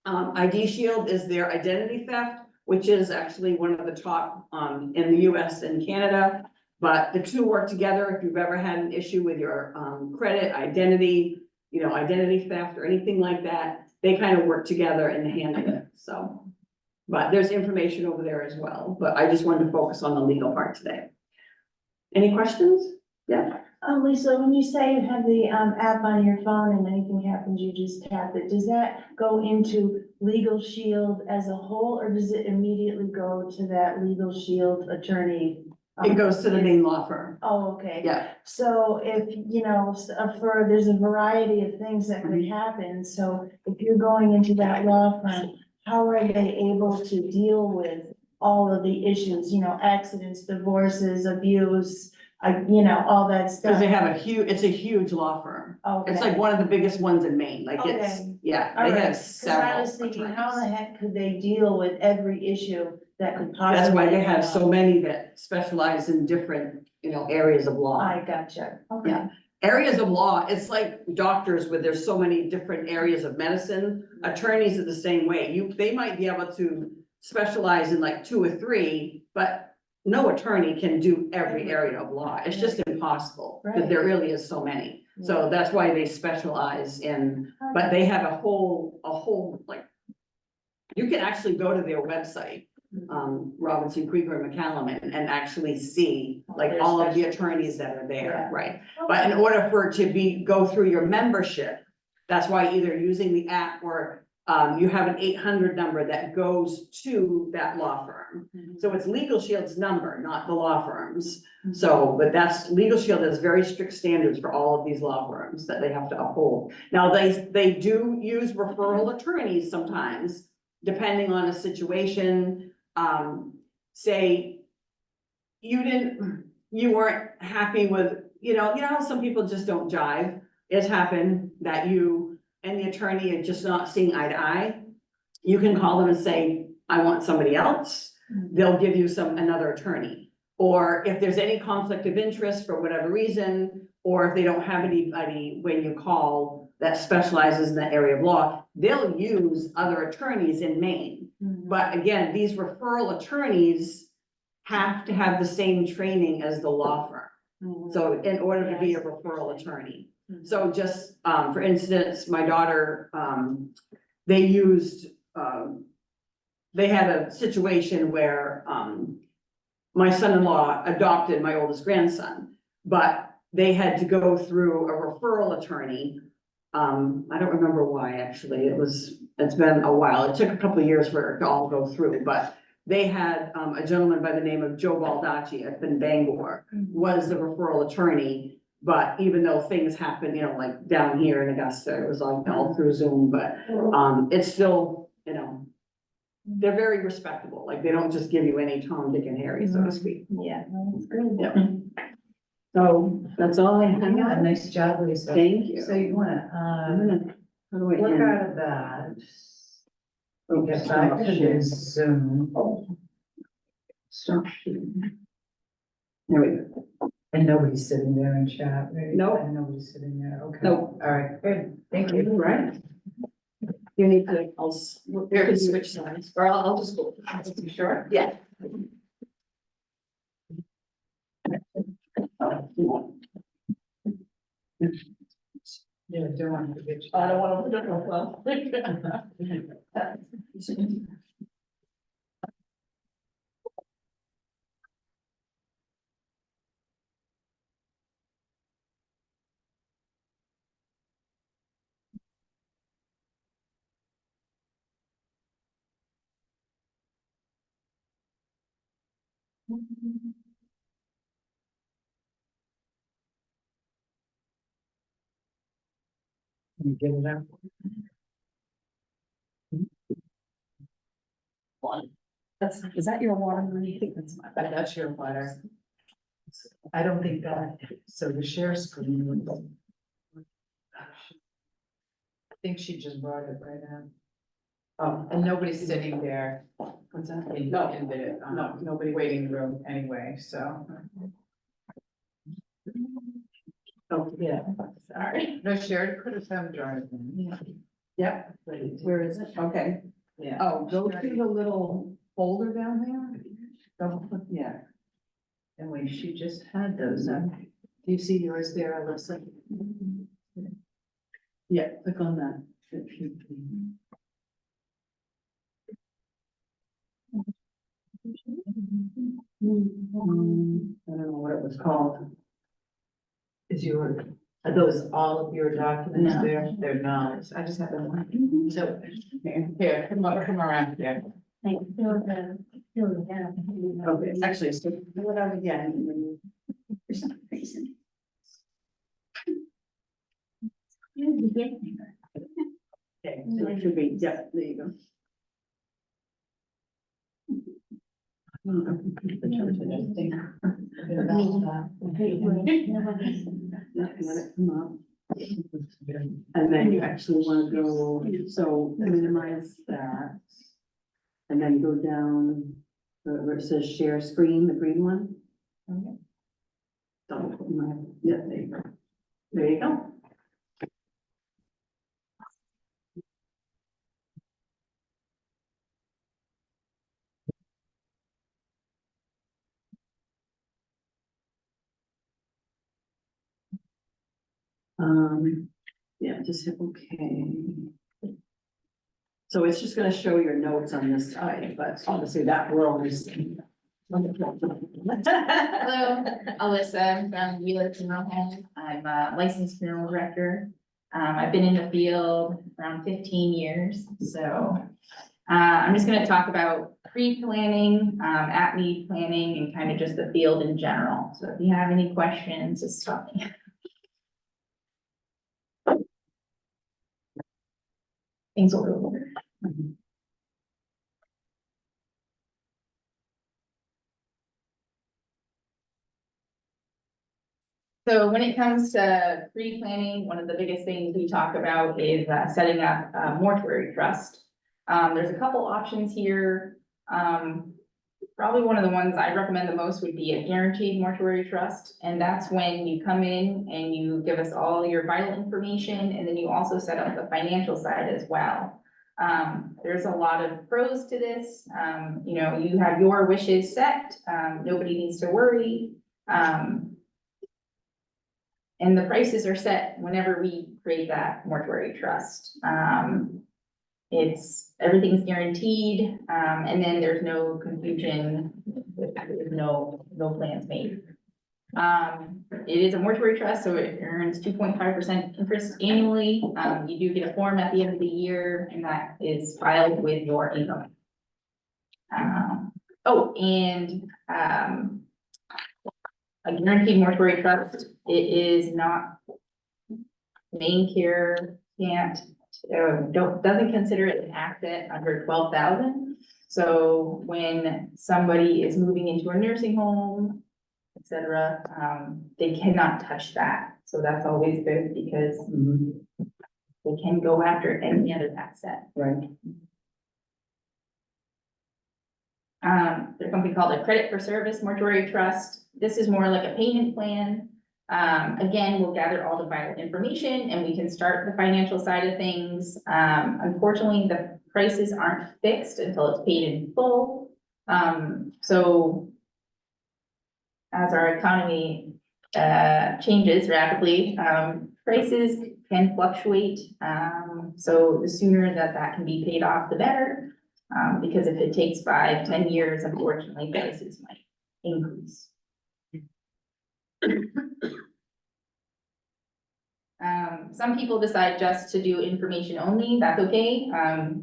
ID Shield is their identity theft, which is actually one of the top, in the US and Canada. But the two work together. If you've ever had an issue with your, credit, identity, you know, identity theft or anything like that, they kind of work together in the hand of it, so. But there's information over there as well, but I just wanted to focus on the legal part today. Any questions? Yeah. Lisa, when you say you have the app on your phone and anything happens, you just tap it, does that go into Legal Shield as a whole, or does it immediately go to that Legal Shield attorney? It goes to the main law firm. Oh, okay. Yeah, So if, you know, there's a variety of things that could happen, so if you're going into that law firm, how are they able to deal with all of the issues, you know, accidents, divorces, abuse, you know, all that stuff? because they have it's a huge law firm. It's Okay. like one of the biggest ones in Maine, like it's, Okay. yeah, All they right, have 'cause I was several thinking, how the attorneys. heck could they deal with every issue that could possibly? That's why they have come so up? many that specialize in different, you know, areas of law. I gotcha, okay. Yeah. Areas of law, it's like doctors where there's so many different areas of medicine. Attorneys are the same way. They might be able to specialize in like 2 or 3, but no attorney can do every area of law. It's just impossible, because there really is so many. So that's why they specialize in, but they have a whole, like, you can actually go to their website, Robinson, Krieger, and McCallum, and actually see like Their all of the specialties. attorneys that are there, Yeah. right? But in order for it to go through your membership, that's why either using the app or you have an 800 number that goes to that law firm. So it's Legal Shield's number, not the law firm's. So, but Legal Shield has very strict standards for all of these law firms that they have to uphold. Now, they do use referral attorneys sometimes, depending on a situation. Say you weren't happy with, you know how some people just don't jive. It's happened that you and the attorney are just not seeing eye to eye. You can call them and say, I want somebody else. They'll give you another attorney. Or if there's any conflict of interest for whatever reason, or if they don't have anybody when you call that specializes in that area of law, they'll use other attorneys in Maine. But again, these referral attorneys have to have the same training as the law firm. So in order to be a referral attorney. So just, for instance, my daughter, they had a situation where, my son-in-law adopted my oldest grandson, but they had to go through a referral attorney. I don't remember why, actually. It's been a while. It took a couple of years for it to all go through, but they had, a gentleman by the name of Joe Baldacci up in Bangor was the referral attorney. But even though things happen, you know, like down here in Augusta, it was all through Zoom, but, it's still, you know, they're very respectable. Like, they don't just give you any Tom, Dick, and Harry, so to speak. Yeah, that's good. Yeah. So that's all I Yeah, have. nice job, Lisa. Thank you. So you wanna, I'm gonna, how do I look end? out of that. Oh, Get stop back to share. the Zoom, Stop sharing. There we go. and nobody's sitting there in chat, right? Nope. And nobody's sitting there, okay. Nope. All right, good, thank you. Right. You need to, Here, switch sides, or I'll just go. You sure? yeah. Yeah, don't want to get. I don't wanna put it on, well. Can you get it out? Is that your water? I think that's my. That's your water. I don't think that, so the share screen. I think she just brought it right out. Oh, and nobody's sitting there What's that? in No, the, no, nobody. waiting room anyway, so. Oh, Yeah. sorry. No, Sharon could have found Jonathan. Yep. Where is it? Okay. Yeah. Oh, go to the little folder down there. Don't put, yeah. And wait, she just had those, do you see yours there, Alyssa? Yeah, click on that. I don't know what it was called. Is are those all of your documents No. there? They're not, I just have them. So, here, come around here. Okay, actually, so do it out again. For some reason. Okay, so it should be, yeah, there you go. Let it come up. And then you actually wanna go, so minimize that. And then go down, where it says share screen, the green one. Okay. Double click my, yeah, there you go. There you go. Yeah, just hit okay. So it's just gonna show your notes on this side, but obviously that we're always. Hello, Alyssa, I'm from Wheeler Funeral Home. I'm a licensed funeral director. I've been in the field around 15 years, so. I'm just gonna talk about pre-planning, at-need planning, and kind of just the field in general. So if you have any questions, just stop me. Things will go over. So when it comes to pre-planning, one of the biggest things we talk about is setting up a mortuary trust. There's a couple options here. Probably one of the ones I recommend the most would be a guaranteed mortuary trust. And that's when you come in and you give us all your vital information, and then you also set up the financial side as well. There's a lot of pros to this. You know, you have your wishes set, nobody needs to worry. And the prices are set whenever we create that mortuary trust. Everything's guaranteed, and then there's no confusion, there's no plans made. It is a mortuary trust, so it earns 2.5% interest annually. You do get a form at the end of the year, and that is filed with your income. A guaranteed mortuary trust, it is not main care, doesn't consider it an asset under 12,000. So when somebody is moving into a nursing home et cetera, they cannot touch that. So that's always good because they can go after any other asset. Right. There's something called a credit for service mortuary trust. This is more like a payment plan. Again, we'll gather all the vital information and we can start the financial side of things. Unfortunately, the prices aren't fixed until it's paid in full. So as our economy changes rapidly, prices can fluctuate. So the sooner that that can be paid off, the better. Because if it takes 5-10 years, unfortunately, prices might increase. Some people decide just to do information only, that's okay.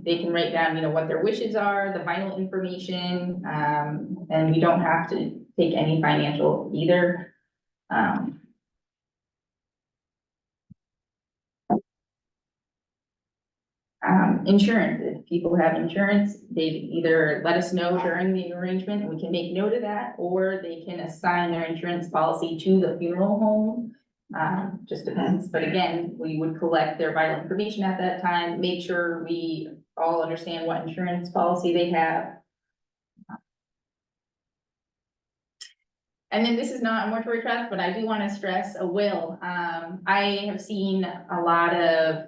They can write down, what their wishes are, the vital information, and we don't have to take any financial either. Insurance, if people have insurance, they either let us know during the arrangement and we can make note of that, or they can assign their insurance policy to the funeral home. Just depends, but again, we would collect their vital information at that time, make sure we all understand what insurance policy they have. And then this is not a mortuary trust, but I do want to stress a will. I have seen a lot of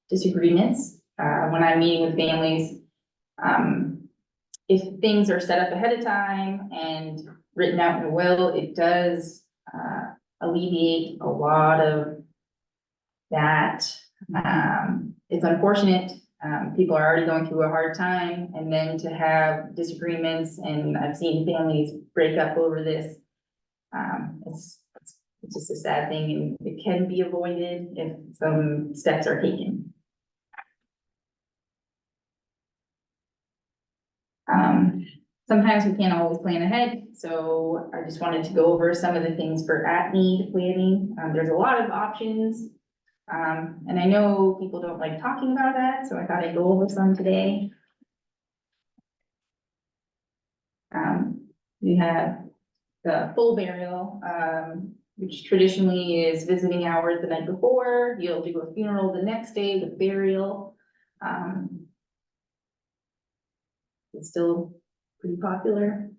disagreements when I'm meeting with families. If things are set up ahead of time and written out in a will, it does alleviate a lot of that. It's unfortunate. People are already going through a hard time, and then to have disagreements, and I've seen families break up over this. It's just a sad thing, and it can be avoided if some steps are taken. Sometimes we can't always plan ahead, so I just wanted to go over some of the things for at-need planning. There's a lot of options. And I know people don't like talking about that, so I thought I'd go over some today. We have the full burial, which traditionally is visiting hours the night before. You'll do a funeral the next day with burial. It's still pretty popular.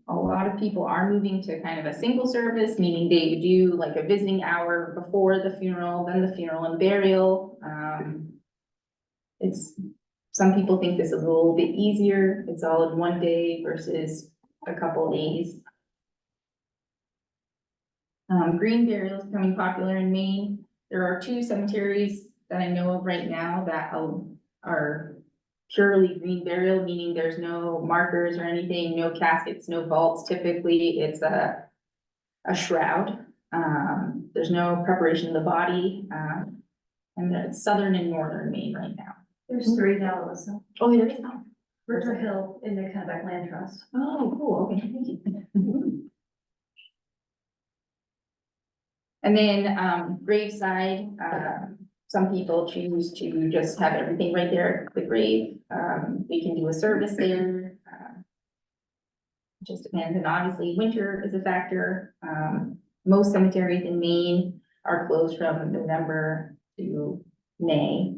A lot of people are moving to kind of a single service, meaning they do like a visiting hour before the funeral, then the funeral and burial. Some people think this is a little bit easier. It's all in one day versus a couple of days. Green burial is becoming popular in Maine. There are 2 cemeteries that I know of right now that are purely green burial, meaning there's no markers or anything, no caskets, no vaults. Typically, it's a shroud. There's no preparation of the body. And it's southern and northern Maine right now. There's 3 now, Alyssa. Oh, there is now. River Hill in the Kennebec Land Trust. Oh, cool, okay, thank you. And then, graveside, some people choose to just have everything right there at the grave. We can do a service there. Just depends, and obviously winter is a factor. Most cemeteries in Maine are closed from November to May.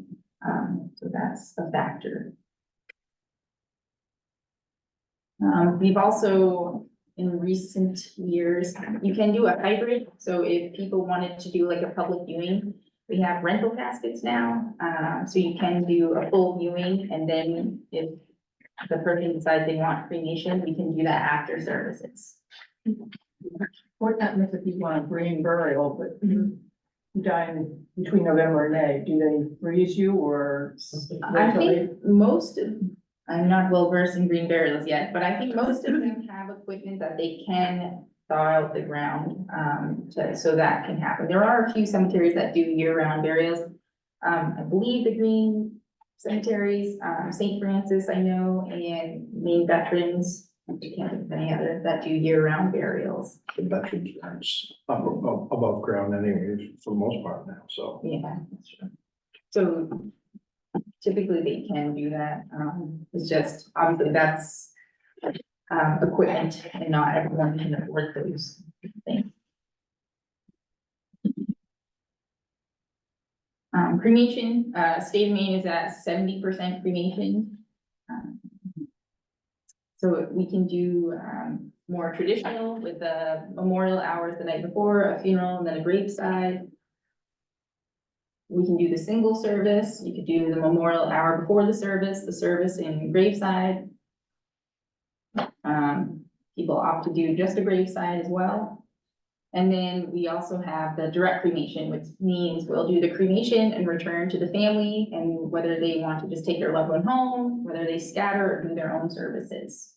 So that's a factor. We've also, in recent years, you can do a hybrid. So if people wanted to do like a public viewing, we have rental caskets now. So you can do a full viewing, and then if the person decides they want cremation, we can do that after services. What happens if you want a green burial, but you die in between November and May? Do they freeze you or? I think most of, I'm not well versed in green burials yet, but I think most of them have equipment that they can thaw out the ground, so that can happen. There are a few cemeteries that do year-round burials. I believe the green cemeteries, St. Francis, I know, and Maine Veterans, I can't think of any other that do year-round burials. The veterans are above ground anyway, for the most part now, so. Yeah, that's true. So typically they can do that. It's just, obviously that's equipment, and not everyone can afford those things. Cremation, state of Maine is at 70% cremation. So we can do, more traditional with the memorial hours the night before, a funeral, and then a graveside. We can do the single service, you could do the memorial hour before the service in graveside. People opt to do just a graveside as well. And then we also have the direct cremation, which means we'll do the cremation and return to the family, and whether they want to just take their loved one home, whether they scatter or do their own services.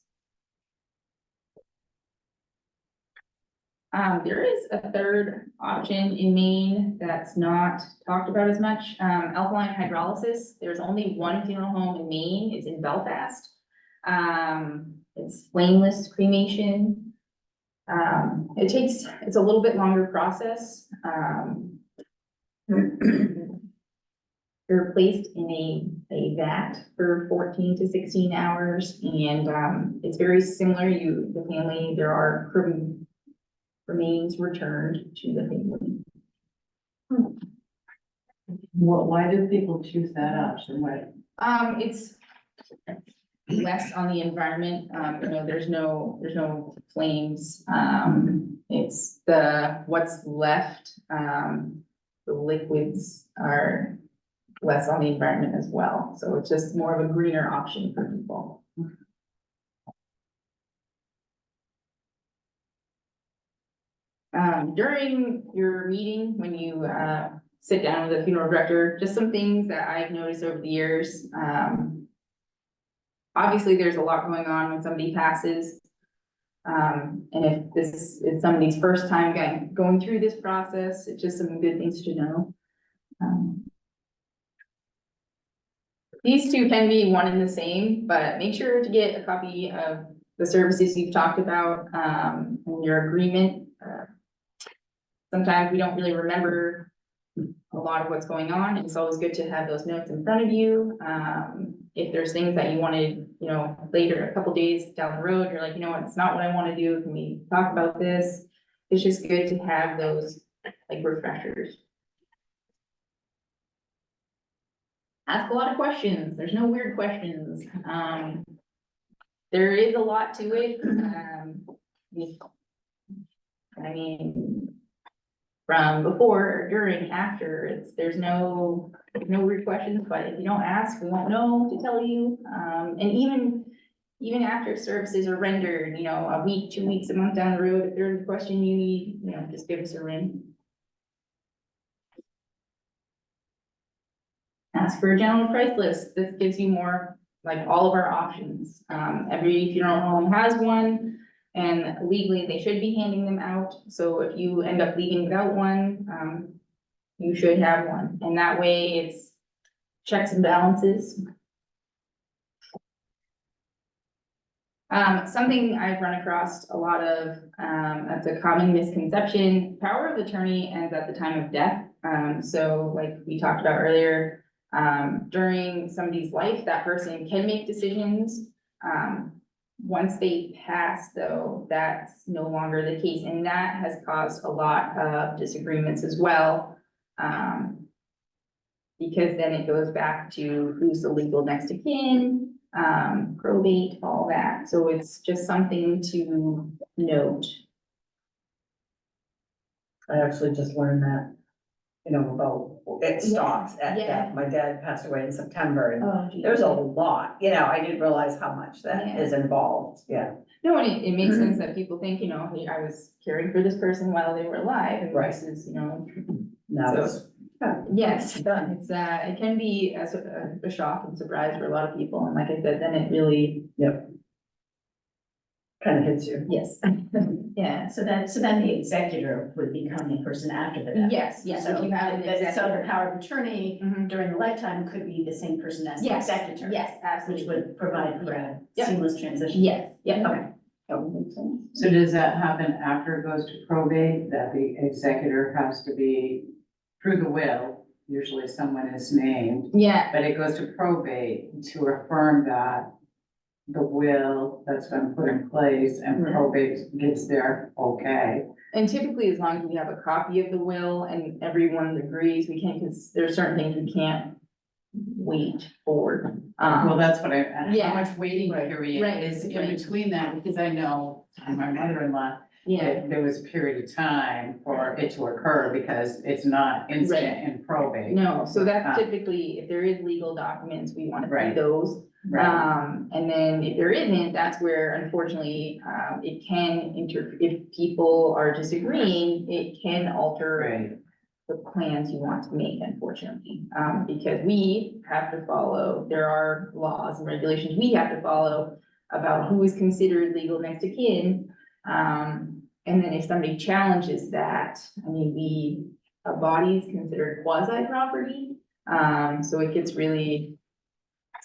There is a third option in Maine that's not talked about as much, alkaline hydrolysis. There's only one funeral home in Maine, it's in Belfast. It's flameless cremation. It's a little bit longer process. They're placed in a vat for 14 to 16 hours, and it's very similar. The family, there are remains returned to the family. Why do people choose that option? What? It's less on the environment, there's no flames, it's what's left, the liquids are less on the environment as well, so it's just more of a greener option for people. During your meeting, when you, sit down with the funeral director, just some things that I've noticed over the years, obviously, there's a lot going on when somebody passes. And if this is somebody's first time going through this process, it's just some good things to know. These two can be one and the same, but make sure to get a copy of the services you've talked about, and your agreement. Sometimes we don't really remember a lot of what's going on, and it's always good to have those notes in front of you. If there's things that you wanted, later, a couple days down the road, you're like, you know what, it's not what I want to do, can we talk about this? It's just good to have those like refreshers. Ask a lot of questions, there's no weird questions. There is a lot to it. I mean, from before, during, after, there's no weird questions, but if you don't ask, we won't know to tell you. And even after services are rendered, a week, 2 weeks, a month down the road, if there's a question you need, just give us a ring. Ask for a general price list. This gives you more, like all of our options. Every funeral home has one. And legally, they should be handing them out. So if you end up leaving without one, you should have one. And that way it's checks and balances. Something I've run across a lot of, that's a common misconception, power of attorney ends at the time of death. So like we talked about earlier, during somebody's life, that person can make decisions. Once they pass, though, that's no longer the case, and that has caused a lot of disagreements as well. Because then it goes back to who's the legal next of kin, probate, all that. So it's just something to note. I actually just learned that, about it stops at Yeah. death. My dad passed away in September and Oh, geez. there's a lot, I didn't realize how much that Yeah. is involved, yeah. No, and it makes sense that people think, hey, I was caring for this person while they were alive, and Right. this is, Now So- it's, yes, it's, it can be a shock and surprise for a lot of people, and like I said, then it really, kind of hits you. yes, yeah. So then the executor would become the person after the death. Yes, yes, So if you have an so the executor. power of attorney Mhm. during the lifetime could be the same person as the Yes, executor. yes, Which absolutely. would provide for a Yep. seamless transition. Yes, yeah. Okay. That would make sense. So does that happen after it goes to probate, that the executor has to be, through the will, usually someone is named, Yeah, but it goes to probate to affirm that the will that's been put in place and probate gives their okay. And typically, as long as we have a copy of the will and everyone agrees, we can, because there are certain things we can't wait for. Well, that's what yeah. how much waiting Right, period is in right. between that, because I know my mother-in-law, Yeah, there was a period of time for it to occur because it's not instant in probate. no, so that's Ah. typically, if there is legal documents, we want to see Right. those. Right, And then if there isn't, that's where unfortunately, it can if people are disagreeing, it can alter right, the plans you want to make, unfortunately. Because we have to follow, there are laws and regulations we have to follow about who is considered legal next to kin. And then if somebody challenges that, I mean, a body is considered quasi property. So it gets really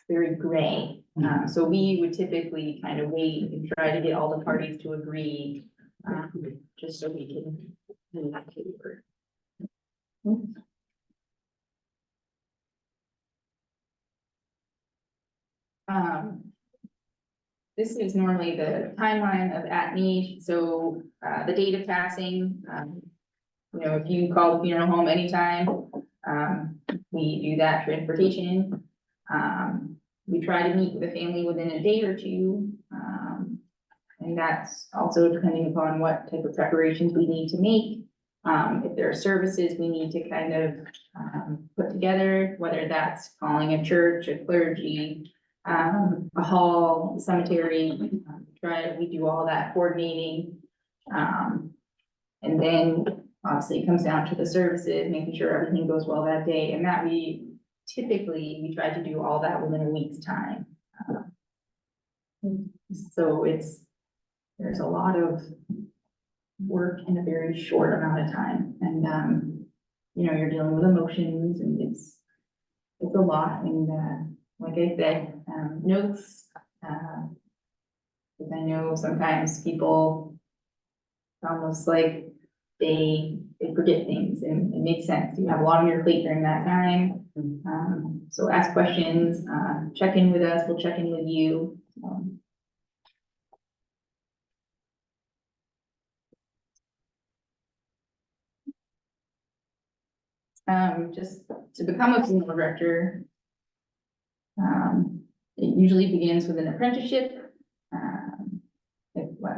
very gray. So we would typically kind of wait and try to get all the parties to agree, just so we can move forward. This is normally the timeline of at need, so, the date of passing, you know, if you call the funeral home anytime, we do that transportation. We try to meet with the family within a day or two, and that's also depending upon what type of preparations we need to make. If there are services we need to kind of, put together, whether that's calling a church, a clergy, a hall, cemetery, we do all that coordinating. And then obviously it comes down to the services, making sure everything goes well that day, and that we try to do all that within a week's time. So there's a lot of work in a very short amount of time, and, you know, you're dealing with emotions, and it's a lot, and, like I said, notes, because I know sometimes people, it's almost like they forget things, and it makes sense. You have a lot on your plate during that time. So ask questions, check in with us, we'll check in with you. Just to become a funeral director, it usually begins with an apprenticeship.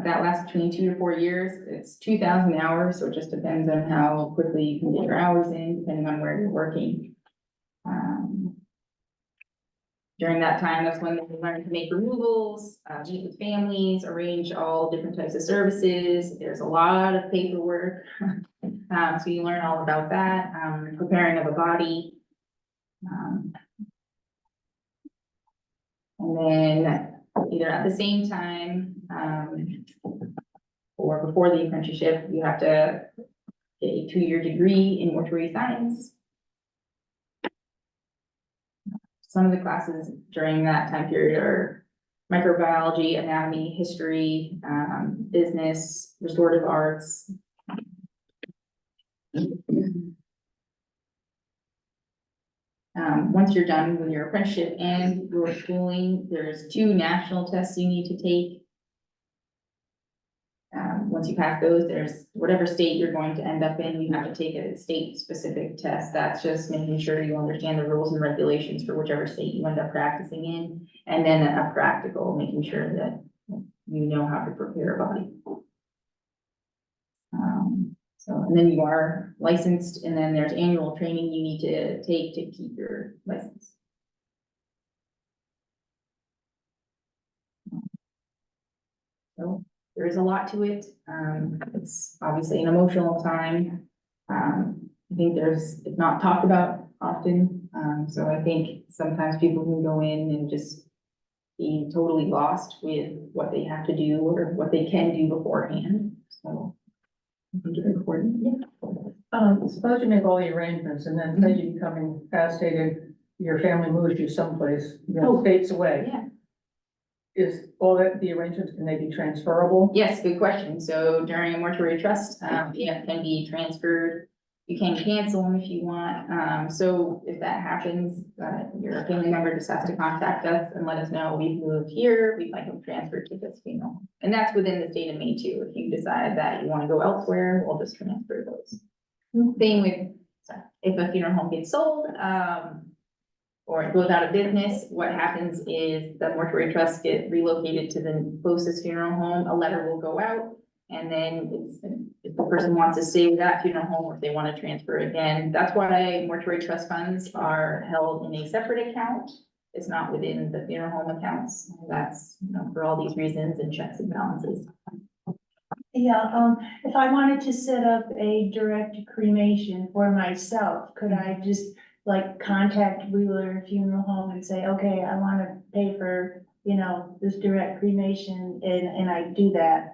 That lasts between 2 to 4 years. It's 2,000 hours, so it just depends on how quickly you can get your hours in, depending on where you're working. During that time, that's when they learn to make removals, meet with families, arrange all different types of services. There's a lot of paperwork. So you learn all about that, preparing of a body. And then either at the same time, or before the apprenticeship, you have to get a 2-year degree in mortuary science. Some of the classes during that time period are microbiology, anatomy, history, business, restorative arts. Once you're done with your apprenticeship and your schooling, there's 2 national tests you need to take. Once you pass those, there's whatever state you're going to end up in, you have to take a state-specific test. That's just making sure you understand the rules and regulations for whichever state you end up practicing in. And then a practical, making sure that you know how to prepare a body. And then you are licensed, and then there's annual training you need to take to keep your license. So there is a lot to it. It's obviously an emotional time. I think it's not talked about often. So I think sometimes people can go in and just be totally lost with what they have to do or what they can do beforehand. So I think it's important. Yeah. Suppose you make all the arrangements and then say you become incapacitated, your family moves you someplace, states away. Yeah. Is all that, the arrangements, can they be transferable? Yes, good question. So during a mortuary trust, it can be transferred. You can cancel them if you want. So if that happens, your family member just has to contact us and let us know we've moved here, we'd like them transferred to this funeral. And that's within the state of Maine too. If you decide that you want to go elsewhere, we'll just transfer those. Same with, if a funeral home gets sold, or it goes out of business, what happens is the mortuary trusts get relocated to the closest funeral home, a letter will go out. And then if the person wants to stay with that funeral home, or if they want to transfer again, that's why mortuary trust funds are held in a separate account. It's not within the funeral home accounts. That's, you know, for all these reasons and checks and balances. Yeah, if I wanted to set up a direct cremation for myself, could I just like contact Wheeler Funeral Home and say, okay, I wanna pay for, you know, this direct cremation, and I do that?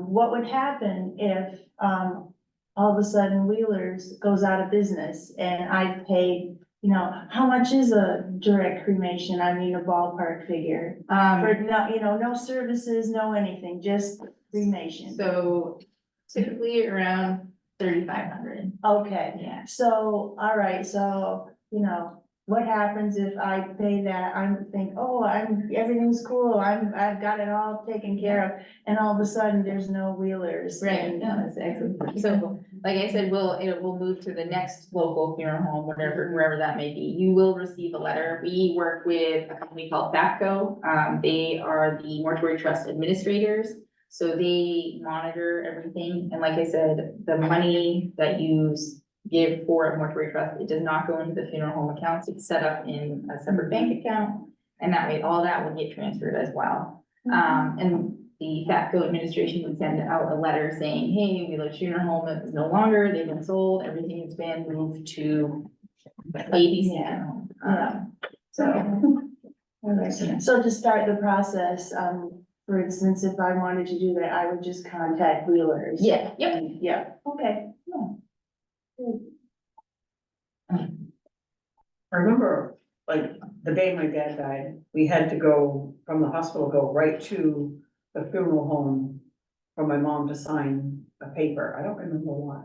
What would happen if, all of a sudden Wheeler's goes out of business and I paid, you know, how much is a direct cremation? I mean, a ballpark figure. For no, you know, no services, no anything, just cremation. So typically around 3,500. Okay, Yeah. so, all right, so, you know, what happens if I pay that? I think, oh, everything's cool, I've got it all taken care of, and all of a sudden, there's no Wheelers. Right, no, that's excellent. So, like I said, it will move to the next local funeral home, wherever that may be. You will receive a letter. We work with a company called FAFCO. They are the mortuary trust administrators. So they monitor everything. And like I said, the money that you give for a mortuary trust, it does not go into the funeral home accounts. It's set up in a separate bank account. And that way, all that will get transferred as well. And the FAFCO administration would send out a letter saying, hey, Wheeler Funeral Home is no longer, they've been sold, everything has been moved to ABC. Yeah. So, So to start the process, for instance, if I wanted to do that, I would just contact Wheelers. yeah, yep. Yeah, okay. I remember, like, the day my dad died, we had to go from the hospital, go right to the funeral home for my mom to sign a paper. I don't remember why.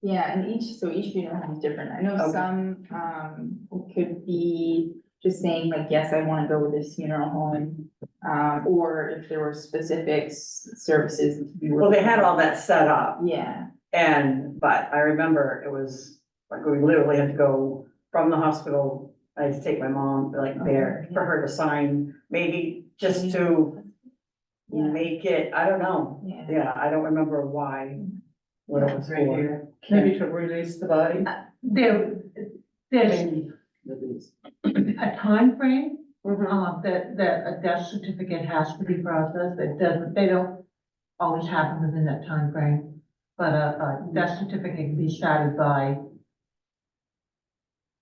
Yeah, and each funeral home is different. I know Okay. some, could be just saying like, yes, I wanna go with this funeral home. Or if there were specific services. you were- Well, they had all that set up, Yeah, but I remember it was, like, we literally had to go from the hospital. I had to take my mom, like, there for her to sign, maybe just to Yeah. make it, I don't know. yeah. Yeah, I don't remember why, what it was for. Maybe to release the body. There's a time frame that a death certificate has to be processed. It doesn't, they don't always happen within that time frame. But a death certificate can be started by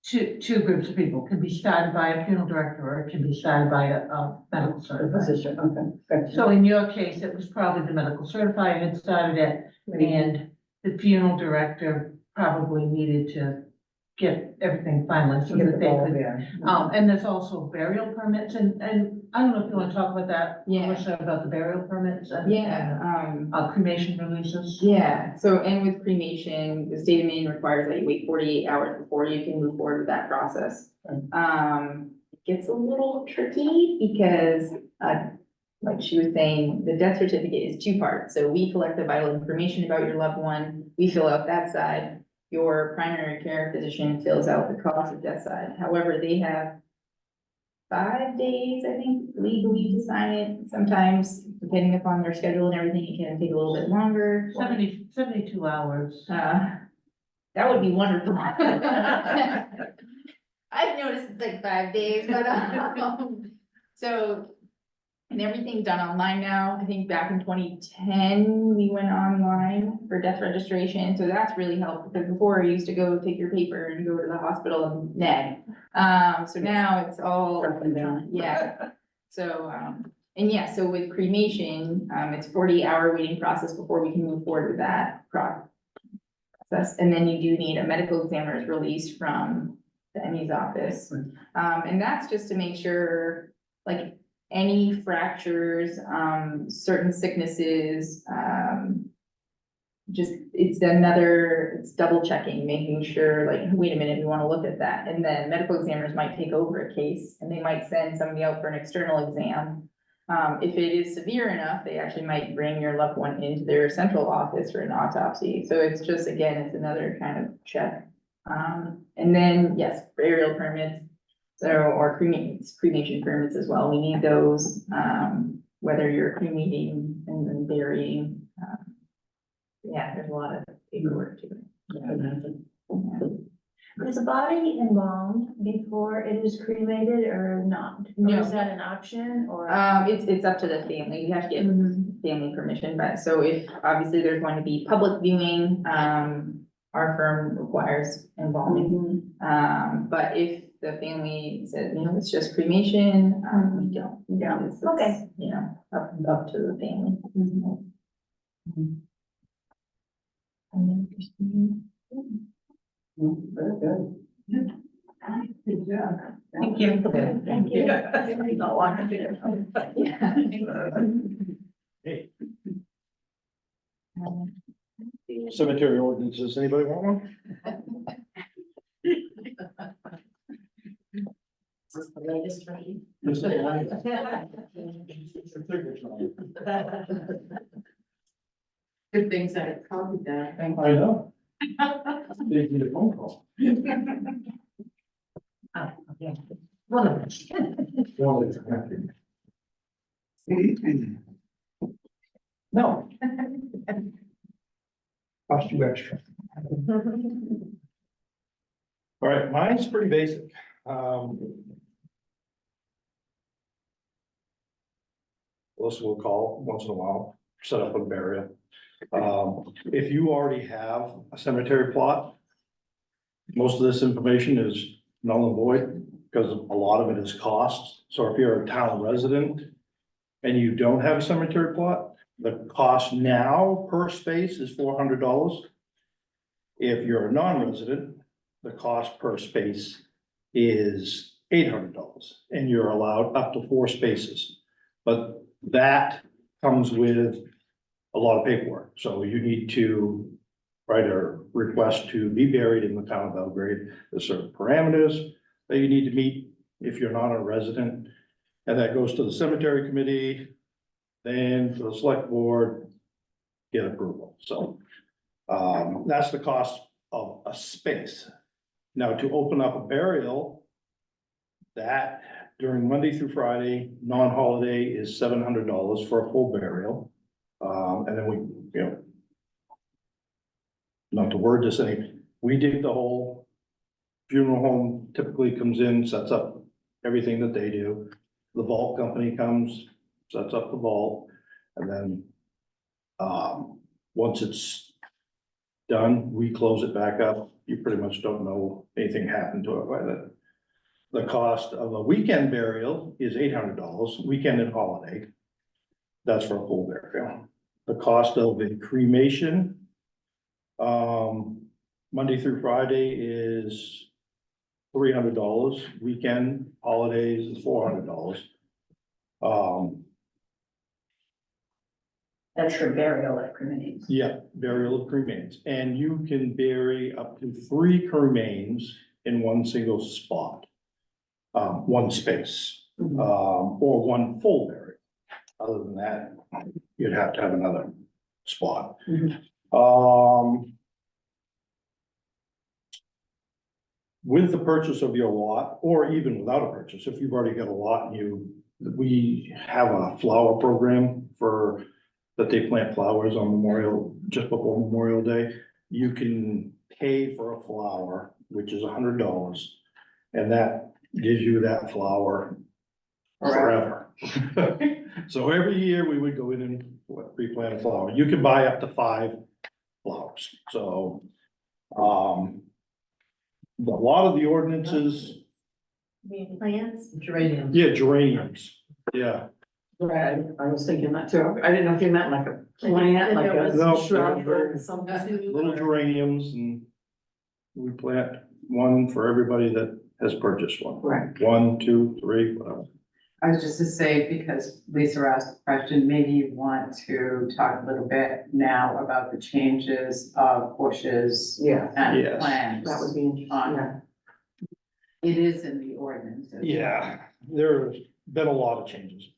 two groups of people. It can be started by a funeral director, or it can be started by a medical certifier. Physician, okay. So in your case, it was probably the medical certifier had started it, and the funeral director probably needed to get everything finalized so that they could. And there's also burial permits, and I don't know if you wanna talk about that, Yeah. Melissa, about the burial permits and. Yeah, Cremation releases. yeah, so, and with cremation, the state of Maine requires that you wait 48 hours before you can move forward with that process. It gets a little tricky because, like she was saying, the death certificate is two parts. So we collect the vital information about your loved one, we fill out that side. Your primary care physician fills out the cause of death side. However, they have 5 days, I think, legally to sign it. Sometimes, depending upon their schedule and everything, it can take a little bit longer. 72 hours. That would be wonderful. I've noticed it's like 5 days, but, so, and everything's done online now. I think back in 2010, we went online for death registration, so that's really helped, because before you used to go take your paper and go to the hospital and nag. So now it's all, yeah, so, and yeah, so with cremation, it's 40-hour waiting process before we can move forward with that process. And then you do need a medical examiner's release from the ME's office. And that's just to make sure, like, any fractures, certain sicknesses, just, it's double checking, making sure, like, wait a minute, we wanna look at that. And then medical examiners might take over a case and they might send somebody out for an external exam. If it is severe enough, they actually might bring your loved one into their central office for an autopsy. So it's just, again, it's another kind of check. And then, yes, burial permits, so, or cremation permits as well. We need those, whether you're cremating and then burying. Yeah, there's a lot of paperwork to it. Yeah. Is the body embalmed before it is cremated or not? No. Is that an option or? It's up to the family. You have to get family permission, but so if obviously there's going to be public viewing, our firm requires embalming. But if the family says, you know, it's just cremation, we don't. Yeah. It's, Okay. you know, up to the family. Very good. Good job. Thank you. Thank you. Not long to Hey. Cemetery ordinances, anybody want one? This is the latest for you. Good things that it's called that. I know. They need a phone call. One of us. One that's connected. No. Cost you extra. All right, mine's pretty basic. Melissa will call once in a while, set up a burial. If you already have a cemetery plot, most of this information is null and void because a lot of it is costs. So if you're a town resident and you don't have a cemetery plot, the cost now per space is $400. If you're a non-resident, the cost per space is $800 and you're allowed up to 4 spaces. But that comes with a lot of paperwork. So you need to write a request to be buried in the town of Belgrade. There's certain parameters that you need to meet if you're not a resident. And that goes to the cemetery committee, then to the select board, get approval. So that's the cost of a space. Now, to open up a burial, that during Monday through Friday, non-holiday is $700 for a full burial. And then we, you know, not to word this any, we dig the hole. Funeral home typically comes in, sets up everything that they do. The vault company comes, sets up the vault, and then once it's done, we close it back up. You pretty much don't know anything happened to it by then. The cost of a weekend burial is $800, weekend and holiday. That's for a full burial. The cost of a cremation, Monday through Friday is $300, weekend, holidays is $400. That's for burial at cremains. Yeah, burial of cremains, and you can bury up to 3 cremains in one single spot. One space, or one full burial. Other than that, you'd have to have another spot. With the purchase of your lot, or even without a purchase, if you've already got a lot and we have a flower program that they plant flowers on just before Memorial Day. You can pay for a flower, which is $100, and that gives you that flower forever. So every year we would go in and replant a flower. You can buy up to 5 flowers. So, a lot of the ordinances, Plants? Geranium. yeah, geraniums, yeah. Right, I was thinking that too. I didn't know if you meant like a plant, like No, a shrub they're- or something. Little geraniums, and we plant one for everybody that has purchased one. Right. 1, 2, 3, whatever. I was just to say, because Lisa asked a question, maybe you want to talk a little bit now about the changes of bushes Yeah, and Yes. plants. that would be interesting. On, it is in the ordinance. as well. Yeah, there's been a lot of changes.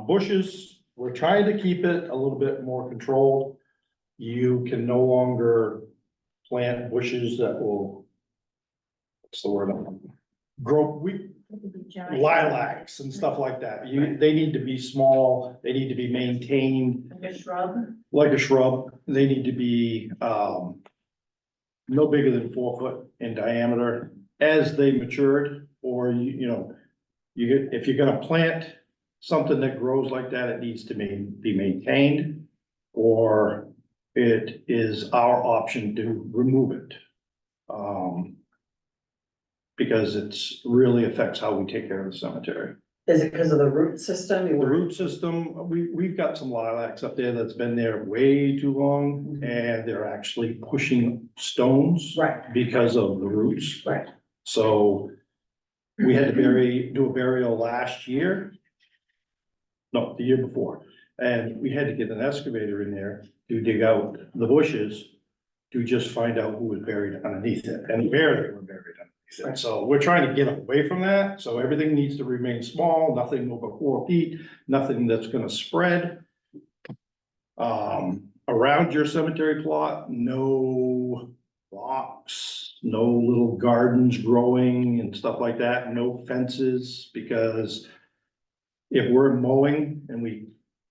Bushes, we're trying to keep it a little bit more controlled. You can no longer plant bushes that will, what's the word? Grow, lilacs and stuff like that. They need to be small, they need to be maintained Like a shrub? like a shrub. They need to be, no bigger than 4 foot in diameter as they matured, or if you're gonna plant something that grows like that, it needs to be maintained, or it is our option to remove it. Because it's really affects how we take care of the cemetery. Is it because of the root system? The root system, we've got some lilacs up there that's been there way too long, and they're actually pushing stones. Right. Because of the roots. Right. So we had to do a burial last year. No, the year before, and we had to get an excavator in there to dig out the bushes to just find out who was buried underneath it, and where they were buried underneath it. So we're trying to get away from that, so everything needs to remain small, nothing over 4 feet, nothing that's gonna spread. Around your cemetery plot, no rocks, no little gardens growing and stuff like that, no fences, because if we're mowing and we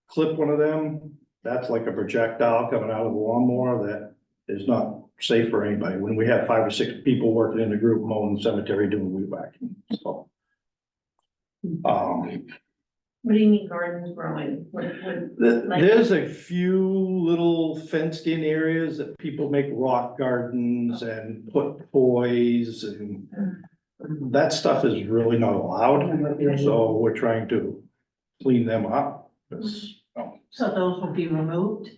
clip one of them, that's like a projectile coming out of the lawnmower that is not safe for anybody. When we have 5 or 6 people working in a group mowing the cemetery doing weed whacking, so. What do you mean gardens growing? There's a few little fenced in areas that people make rock gardens and put toys, and that stuff is really not allowed. So we're trying to clean them up. So those will be removed?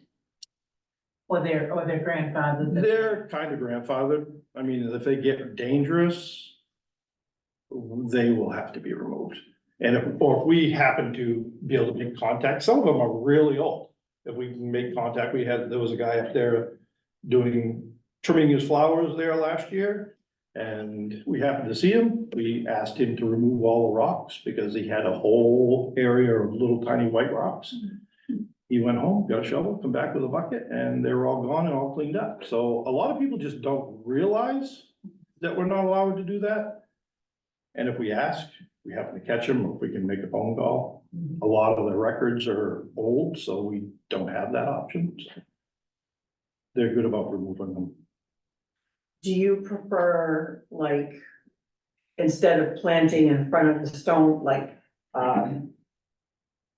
Or they're grandfathered? They're kind of grandfathered. I mean, if they get dangerous, they will have to be removed. And if we happen to be able to make contact, some of them are really old. If we can make contact, there was a guy up there trimming his flowers there last year. And we happened to see him. We asked him to remove all the rocks because he had a whole area of little tiny white rocks. He went home, got a shovel, come back with a bucket, and they were all gone and all cleaned up. So a lot of people just don't realize that we're not allowed to do that. And if we ask, we happen to catch them, or if we can make a phone call. A lot of the records are old, so we don't have that option. So they're good about removing them. Do you prefer, like, instead of planting in front of the stone, like,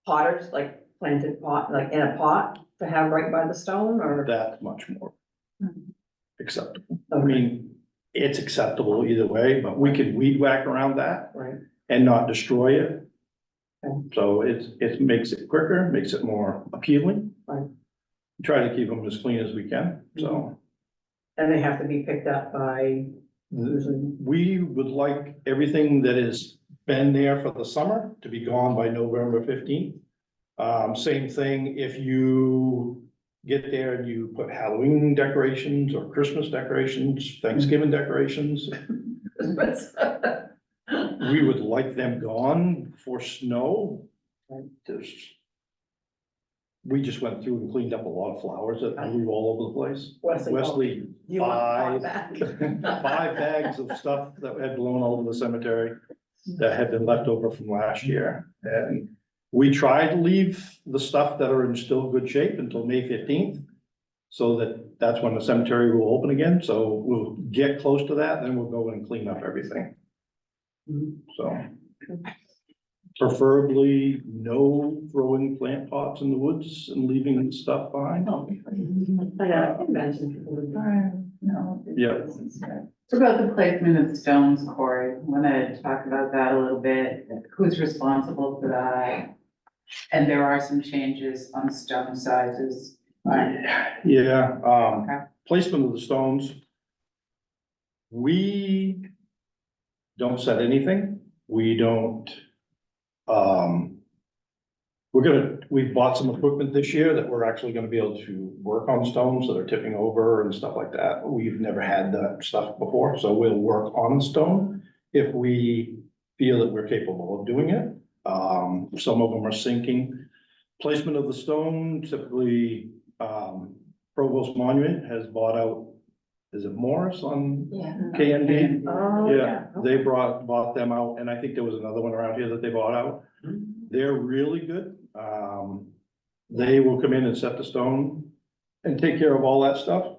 potters, like planted pot, like in a pot to have right by the stone, or? That's much more acceptable. I mean, it's acceptable either way, but we can weed whack around that. Right. And not destroy it. Okay. So it makes it quicker, makes it more appealing. Right. Try to keep them as clean as we can, so. And they have to be picked up by, We would like everything that has been there for the summer to be gone by November 15th. Same thing if you get there and you put Halloween decorations or Christmas decorations, Thanksgiving decorations. We would like them gone before snow. We just went through and cleaned up a lot of flowers that grew all over the place. Wesley, you want five back? bags of stuff that had blown all over the cemetery that had been left over from last year. And we tried to leave the stuff that are in still good shape until May 15th. So that's when the cemetery will open again. So we'll get close to that, then we'll go in and clean up everything. So preferably no throwing plant pots in the woods and leaving the stuff behind. I can imagine people would. No. Yeah. So about the placement of stones, Corey, want to talk about that a little bit? Who's responsible for that? And there are some changes on stone sizes. Yeah, placement of the stones. We don't set anything. We don't We've bought some equipment this year that we're actually gonna be able to work on stones that are tipping over and stuff like that. We've never had that stuff before, so we'll work on stone if we feel that we're capable of doing it. Some of them are sinking. Placement of the stone, typically, Provost Monument has bought out, is it Morris on Yeah. KND? Oh, Yeah, they bought them out, and I think there was another one around here that they bought out. They're really good. They will come in and set the stone and take care of all that stuff.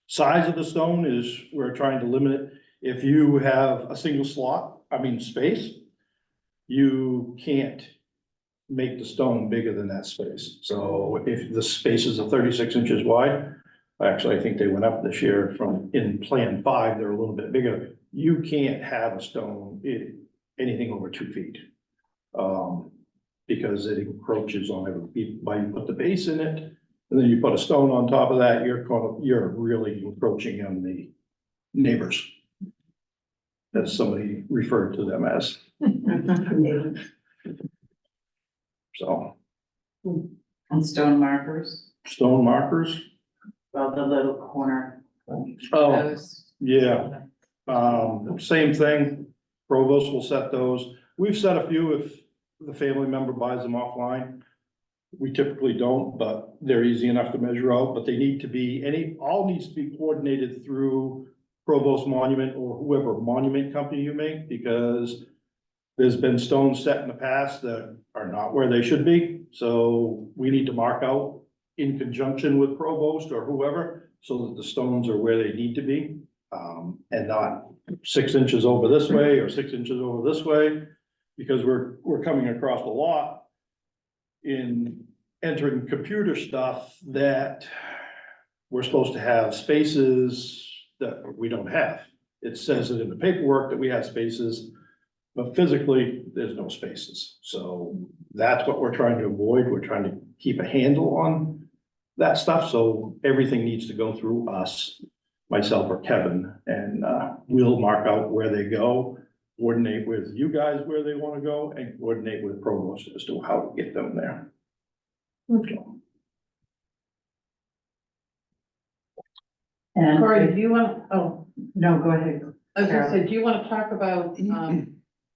Size of the stone is, we're trying to limit it. If you have a single slot, space, you can't make the stone bigger than that space. So if the space is 36 inches wide, actually, I think they went up this year from, in Plan 5, they're a little bit bigger. You can't have a stone anything over 2 feet. Because it encroaches on every, by you put the base in it, and then you put a stone on top of that, you're really encroaching on the neighbors. As somebody referred to them as, so, And stone markers, stone markers. well, the little corner. Oh, Those. yeah, same thing, Provost will set those. We've set a few if the family member buys them offline. We typically don't, but they're easy enough to measure out, but they need to be, all needs to be coordinated through Provost Monument or whoever monument company you make, because there's been stones set in the past that are not where they should be. So we need to mark out in conjunction with Provost or whoever, so that the stones are where they need to be. And not 6 inches over this way or 6 inches over this way, because we're coming across a lot in entering computer stuff that we're supposed to have spaces that we don't have. It says it in the paperwork that we have spaces, but physically, there's no spaces. So that's what we're trying to avoid. We're trying to keep a handle on that stuff, so everything needs to go through us, myself or Kevin, and we'll mark out where they go, coordinate with you guys where they want to go, and coordinate with Provost as to how to get them there. And Corey, do you want, No, go ahead. I was gonna say, do you want to talk about, Not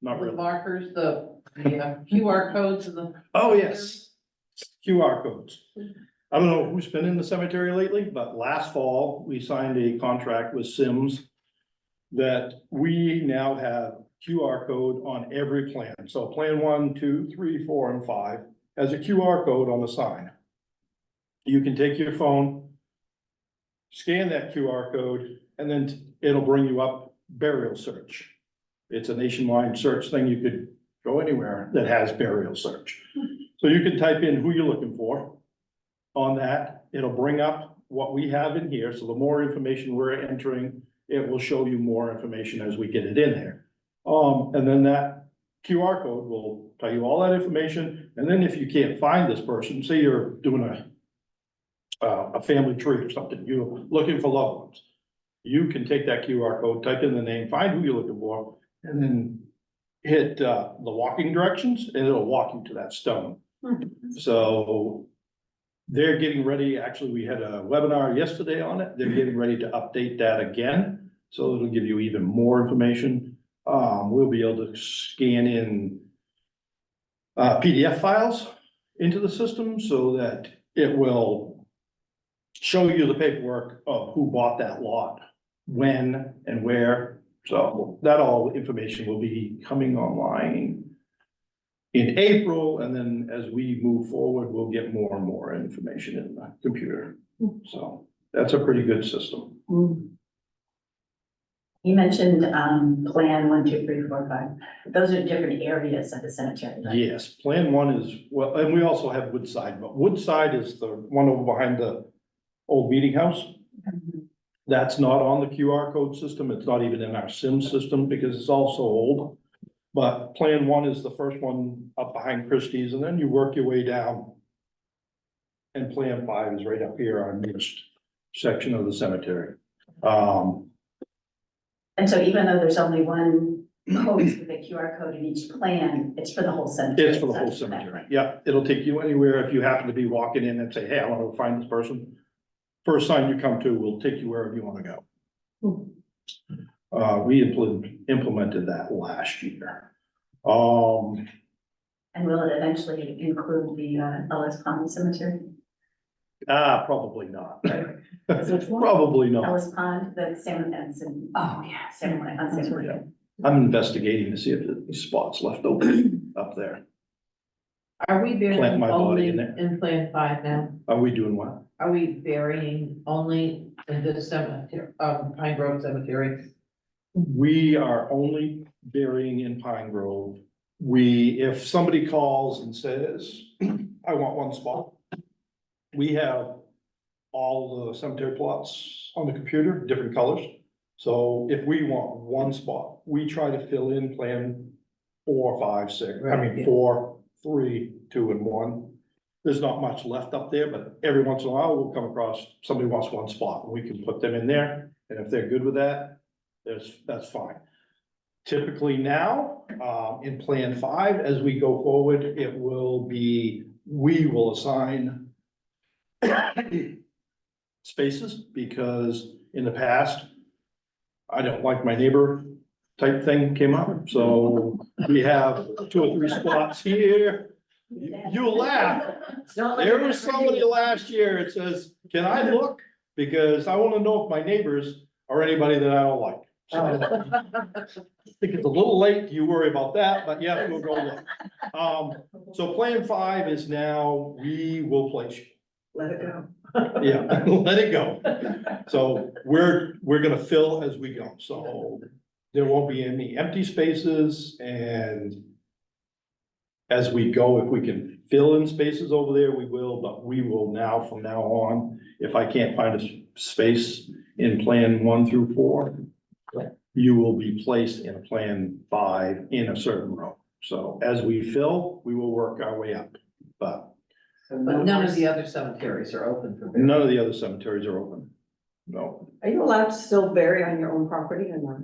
the really. markers, the QR codes and the? Oh, yes. QR codes. I don't know who's been in the cemetery lately, but last fall, we signed a contract with Sims that we now have QR code on every plan. So plan 1, 2, 3, 4, and 5 has a QR code on the sign. You can take your phone, scan that QR code, and then it'll bring you up burial search. It's a nationwide search thing. You could go anywhere that has burial search. So you can type in who you're looking for on that. It'll bring up what we have in here. So the more information we're entering, it will show you more information as we get it in there. And then that QR code will tell you all that information. And then if you can't find this person, say you're doing a family tree or something, you're looking for loved ones. You can take that QR code, type in the name, find who you're looking for, and then hit the walking directions, and it'll walk you to that stone. So they're getting ready, actually, we had a webinar yesterday on it. They're getting ready to update that again, so it'll give you even more information. We'll be able to scan in PDF files into the system so that it will show you the paperwork of who bought that lot, when and where. So that all information will be coming online in April, and then as we move forward, we'll get more and more information in the computer. So that's a pretty good system. you mentioned, plan 1, 2, 3, 4, 5. Those are different areas of the cemetery, right? Yes, Plan 1 is, well, and we also have Woodside, but Woodside is the one over behind the old meeting house. That's not on the QR code system. It's not even in our SIM system because it's all so old. But Plan 1 is the first one up behind Christie's, and then you work your way down. And Plan 5 is right up here, our newest section of the cemetery. And so even though there's only one codes with a QR code in each plan, it's for the whole cemetery. It's for the not whole just for that cemetery. plan. Yeah, it'll take you anywhere if you happen to be walking in and say, hey, I want to find this person. First sign you come to will take you wherever you want to go. We implemented that last year. And will it eventually include the Ellis Pond Cemetery? Probably not. Which one? Probably not. Ellis Pond, the salmon fence and. Oh, yeah. Salmon, on Salmon Lake. I'm investigating to see if there's any spots left open up there. Are we Plant burying my body only in there. in Plan 5 now? Are we doing what? Are we burying only in this cemetery, Pine Grove Cemetery? We are only burying in Pine Grove. If somebody calls and says, I want one spot. We have all the cemetery plots on the computer, different colors. So if we want one spot, we try to fill in plan 4, 5, 6, Right, yeah. 4, 3, 2, and 1. There's not much left up there, but every once in a while, we'll come across, somebody wants one spot, and we can put them in there, and if they're good with that, that's fine. Typically now, in Plan 5, as we go forward, we will assign spaces, because in the past, I don't like my neighbor type thing came up, so we have 2 or 3 spots here. You laugh. There was somebody last year, it says, can I look? Because I wanna know if my neighbors are anybody that I don't like. So, I think it's a little late, you worry about that, but yeah, we'll go look. So Plan 5 is now, we will place you. Let it go. Yeah, let it go. So we're gonna fill as we go, so there won't be any empty spaces, and as we go, if we can fill in spaces over there, we will, but we will now, from now on, if I can't find a space in Plan 1 through 4, you will be placed in a Plan 5 in a certain row. So as we fill, we will work our way up, but But none of the other cemeteries are open for burial. none of the other cemeteries are open. No, Are you allowed to still bury on your own property or not?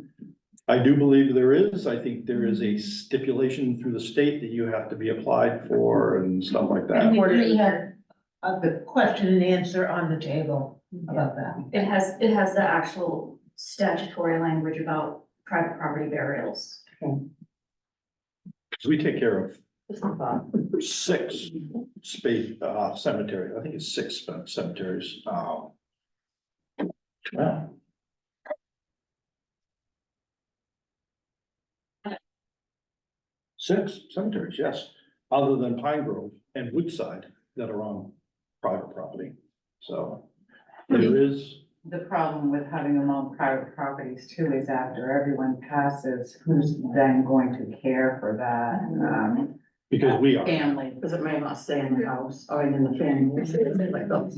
I do believe there is. I think there is a stipulation through the state that you have to be applied for and stuff like that. We have the question and answer on the table about that. It has the actual statutory language about private property burials. So we take care of 6 cemeteries. I think it's 6 cemeteries. Yeah. 6 cemeteries, yes, other than Pine Grove and Woodside that are on private property. So there is, The problem with having them on private properties too is after everyone passes, who's then going to care for that, because we are. family? Because it may not stay in the house or in the family.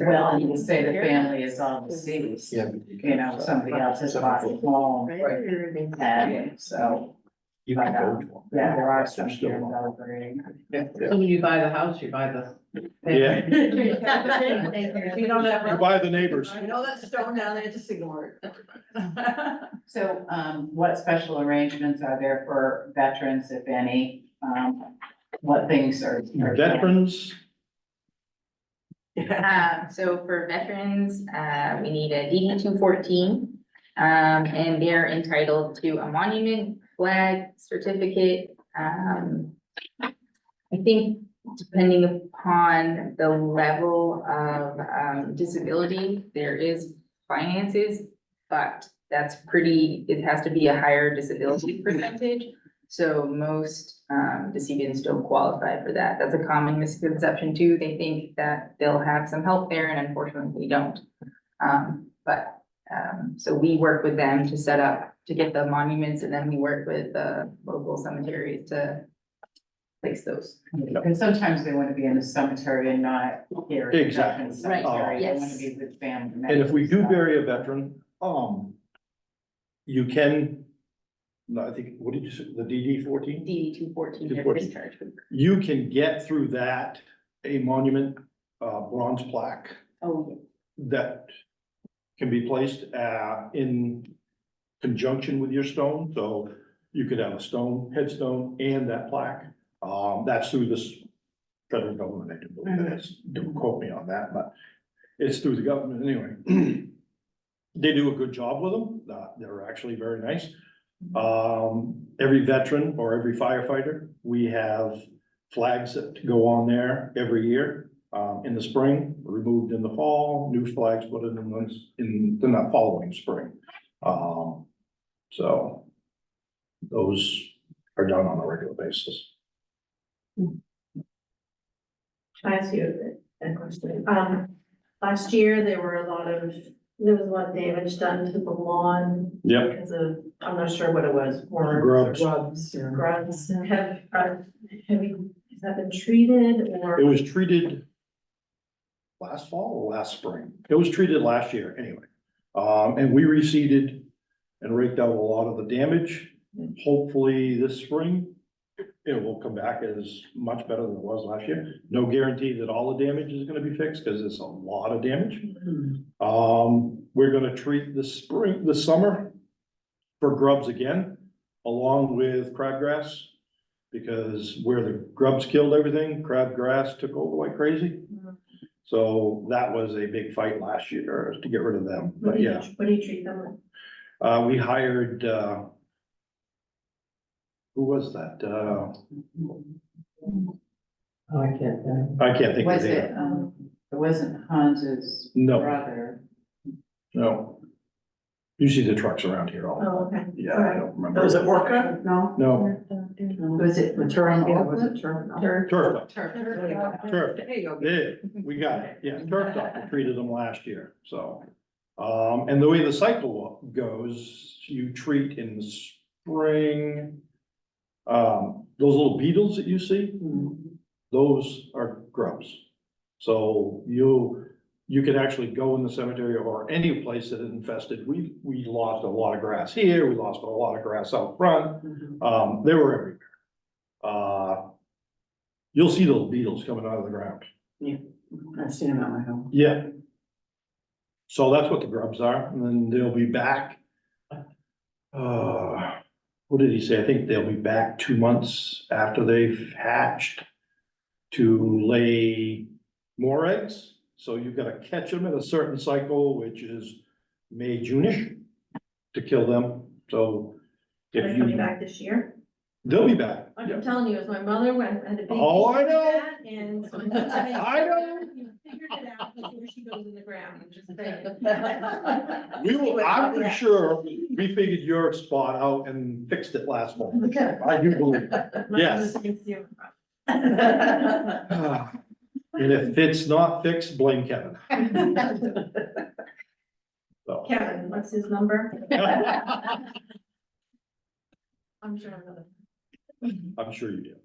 Well, you can say the family is all deceased, Yeah. you know, somebody else has bought a home, and so, You can go to them. yeah, there are some They're still here in on. Belgrade. So when you buy the house, you buy the. Yeah. If you don't have. You buy the neighbors. I know that stone down there just ignore it. So, what special arrangements are there for veterans, if any? What things are? Veterans, So for veterans, we need a DD 214. And they're entitled to a monument, flag, certificate. I think depending upon the level of disability, there is finances, but that's it has to be a higher disability percentage. So most decedents don't qualify for that. That's a common misconception too. They think that they'll have some help there, and unfortunately we don't. So we work with them to set up, to get the monuments, and then we work with the local cemeteries to place those. And sometimes they want to be in the cemetery and not here. at the Exactly. veterans Right. cemetery. They want Yes. to be with family. and if we do members, bury a veteran, you can, no, I think, what did you say, the DD 14? DD 214, their 214. discharge. You can get through that, a monument, bronze plaque Oh, that can be placed, in conjunction with your stone, so you could have a headstone and that plaque. That's through this federal government, I do believe it is, don't quote me on that, but it's through the government anyway. They do a good job with them, they're actually very nice. Every veteran or every firefighter, we have flags that go on there every year. In the spring, removed in the fall, new flags put in the following spring. So those are done on a regular basis. I ask you a question. Last year, there was a lot of damage done to the lawn Yep, because of, I'm not sure what it was, worms. grubs. Grubs. Have you, has that been treated or? It was treated last fall or last spring. It was treated last year anyway. And we reseeded and raked out a lot of the damage. Hopefully this spring, it will come back as much better than it was last year. No guarantee that all the damage is gonna be fixed, because it's a lot of damage. We're gonna treat this summer for grubs again, along with crabgrass. Because where the grubs killed everything, crabgrass took over like crazy. So that was a big fight last year to get rid of them, What but do you, yeah. what do you treat them with? We hired, who was that? I can't think. I can't think of Was the it, name. it wasn't Hans's No. brother? No. You see the trucks around here all the time. Oh, okay. Yeah, I don't remember. Was it Orca? No. No, Was it Turf? Yeah, was it Turf? Turf Dog. Turf. Turf. There you go. Yeah, we got it. Yeah, Turf Dog treated them last year, so. And the way the cycle goes, you treat in the spring. Those little beetles that you see, those are grubs. So you can actually go in the cemetery or any place that is infested. We lost a lot of grass here, we lost a lot of grass out front. They were everywhere. You'll see those beetles coming out of the ground. I've seen them at my home. Yeah. So that's what the grubs are, and then they'll be back. What did he say? I think they'll be back 2 months after they've hatched to lay more eggs. So you've got to catch them at a certain cycle, which is May, June-ish, to kill them. So Are they if coming you, back this year? they'll be back. I'm telling you, as my mother went, had a big. Oh, I issue with know. that, And. so I'm just saying, I know. You figured it out before she goes in the ground, I'm just saying. I'm pretty sure we figured your spot out and fixed it last month. I do believe that. Yes. And if it's not fixed, blame Kevin. So. Kevin, what's his number? I'm sure another. I'm sure you do.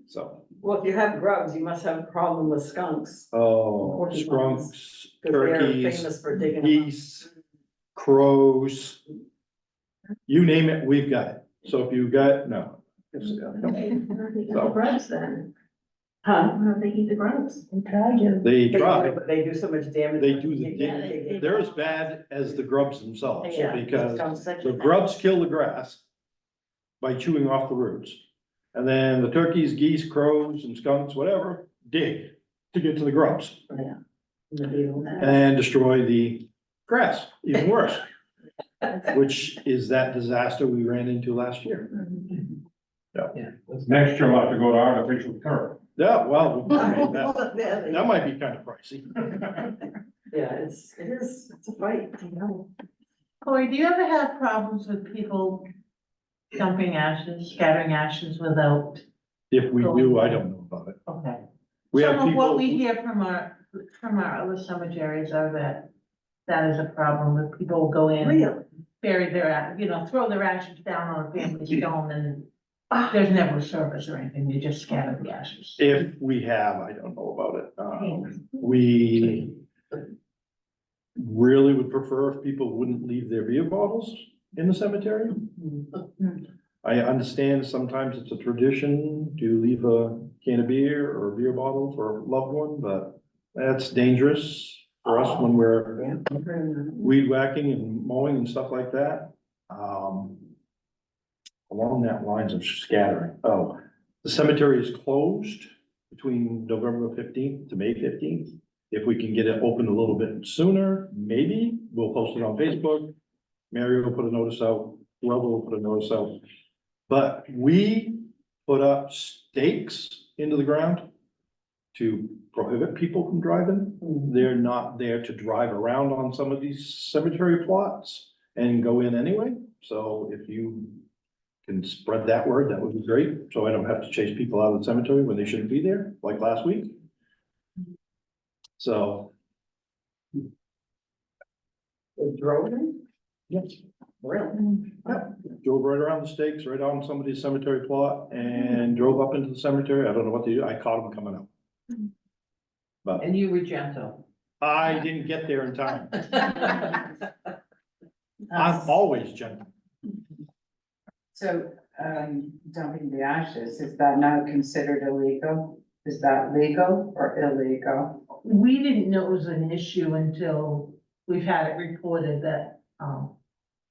So, Well, if you have grubs, you must have a problem with skunks. oh, skunks, 'Cause they're turkeys, famous for digging them up. geese, crows. You name it, we've got it. So if you got, no. How do they eat the grubs then? Huh? How do they eat the grubs? We try to. They They try. do, but they do so much damage. They do the Yeah, dig. They're as bad as the grubs themselves, Yeah, because skunks such the a- grubs kill the grass by chewing off the roots. And then the turkeys, geese, crows, and skunks, whatever, dig to get to the grubs and destroy the grass, even worse. Which is that disaster we ran into last year. Next year we'll have to go to artificial turf. Yeah, well, that might be kind of pricey. Yeah, it's a fight, you know. Corey, do you ever have problems with people dumping ashes, scattering ashes without, If we do, I don't know about it. okay. We have Some of what people, we hear from our other cemeteries are that is a problem with people go in. Really? Bury their, throw their ashes down on a family stone and there's never a service or anything, they just scatter the ashes. if we have, I don't know about it. We really would prefer if people wouldn't leave their beer bottles in the cemetery. I understand sometimes it's a tradition to leave a can of beer or a beer bottle for a loved one, but that's dangerous for us when we're weed whacking and mowing and stuff like that. along that lines of scattering, oh, the cemetery is closed between November fifteenth to May fifteenth. If we can get it open a little bit sooner, maybe we'll post it on Facebook. Mary will put a notice out, whoever will put a notice out. But we put up stakes into the ground to prohibit people from driving. They're not there to drive around on some of these cemetery plots and go in anyway. So if you can spread that word, that would be great. So I don't have to chase people out of the cemetery when they shouldn't be there, like last week. So. They drove in? Yes. Really? Drove right around the stakes, right on somebody's cemetery plot and drove up into the cemetery. I don't know what they do. I caught them coming up. But And you were gentle. I didn't get there in time. I'm always gentle. So, dumping the ashes, is that now considered illegal? Is that legal or illegal? We didn't know it was an issue until we've had it reported that,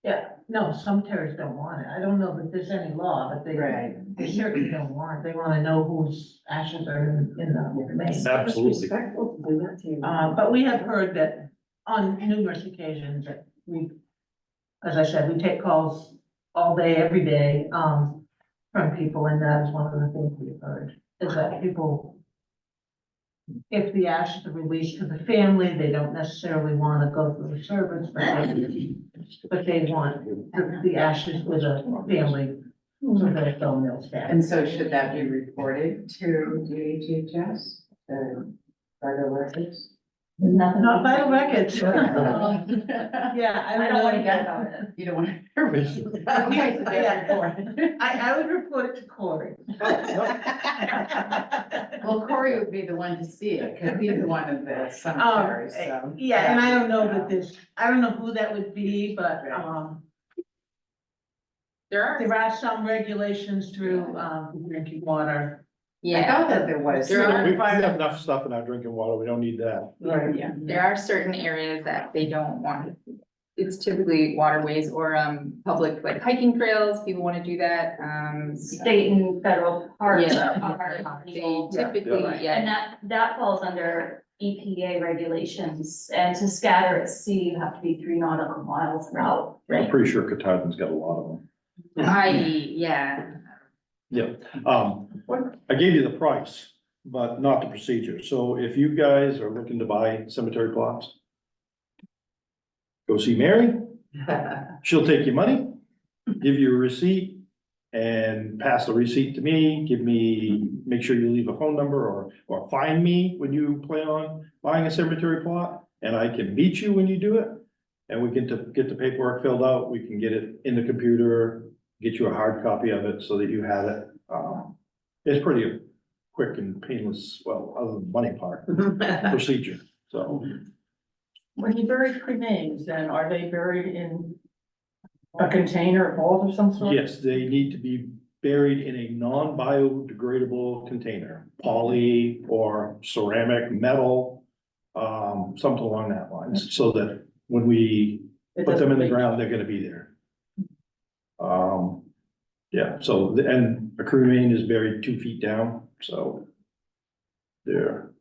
yeah, no, cemeteries don't want it. I don't know that there's any law, but they certainly don't want it. They wanna know whose ashes are in the remains. Absolutely. Respectful to do that to you. But we have heard that on numerous occasions that we, as I said, we take calls all day, every day, from people, and that is one of the things we've heard, is that people, if the ashes are released to the family, they don't necessarily want to go through the service, but they want the ashes with a family, so that they'll know that. And so should that be reported to DHHS, by the records? Not by the records. Yeah, Yeah, I don't wanna get about it. You don't want to. I would report it to Corey. Well, Corey would be the one to see it, because he's one of the cemeteries, so. Yeah, and I don't know that I don't know who that would be, but, There are, some regulations through, drinking water. I thought that there was. There are- We have enough stuff in our drinking water. We don't need that. Right. yeah, there are certain areas that they don't want. It's typically waterways or, public, like hiking trails, people wanna do that, State and federal parks Yeah. are they legal. typically, And yeah, that falls under EPA regulations, and to scatter at sea, you have to be 3 nautical miles out. I'm pretty sure Katahdin's got a lot of them. yeah. Yeah, I gave you the price, but not the procedure. So if you guys are looking to buy cemetery plots, go see Mary. She'll take your money, give you a receipt, and pass the receipt to me. Make sure you leave a phone number or find me when you plan on buying a cemetery plot, and I can meet you when you do it. And we can get the paperwork filled out. We can get it in the computer, get you a hard copy of it so that you have it. It's pretty quick and painless, well, other than the money part, procedure, so. When you bury cremains, then are they buried in a container, a vault of some sort? Yes, they need to be buried in a non-biodegradable container, poly or ceramic, metal, something along that lines, so that when we It put them in the doesn't leak. ground, they're gonna be there. Yeah, so, and a cremain is buried 2 feet down, so. There,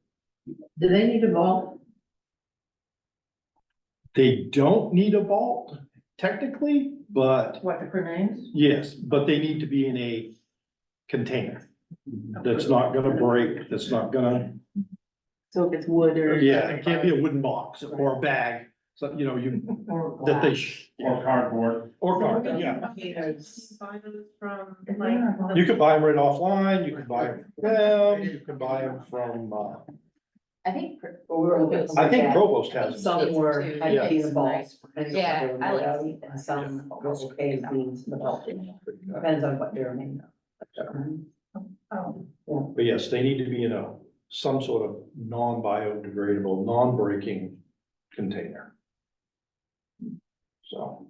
Do they need a vault? they don't need a vault technically, but What, the cremains? yes, but they need to be in a container. That's not gonna break, that's not gonna, So if it's wood or. yeah, it can't be a wooden box or a bag, so, you know, that they. Or cardboard. Or cardboard, yeah. Buy those from, You can buy them right offline, you can buy them from them, you can buy them from, I think, I think Provost has them. Some were, Yeah. had been involved. Yeah, I like to see that. Some were okay with being the vault. Depends on what they're made of. But yes, they need to be in some sort of non-biodegradable, non-breaking container. So,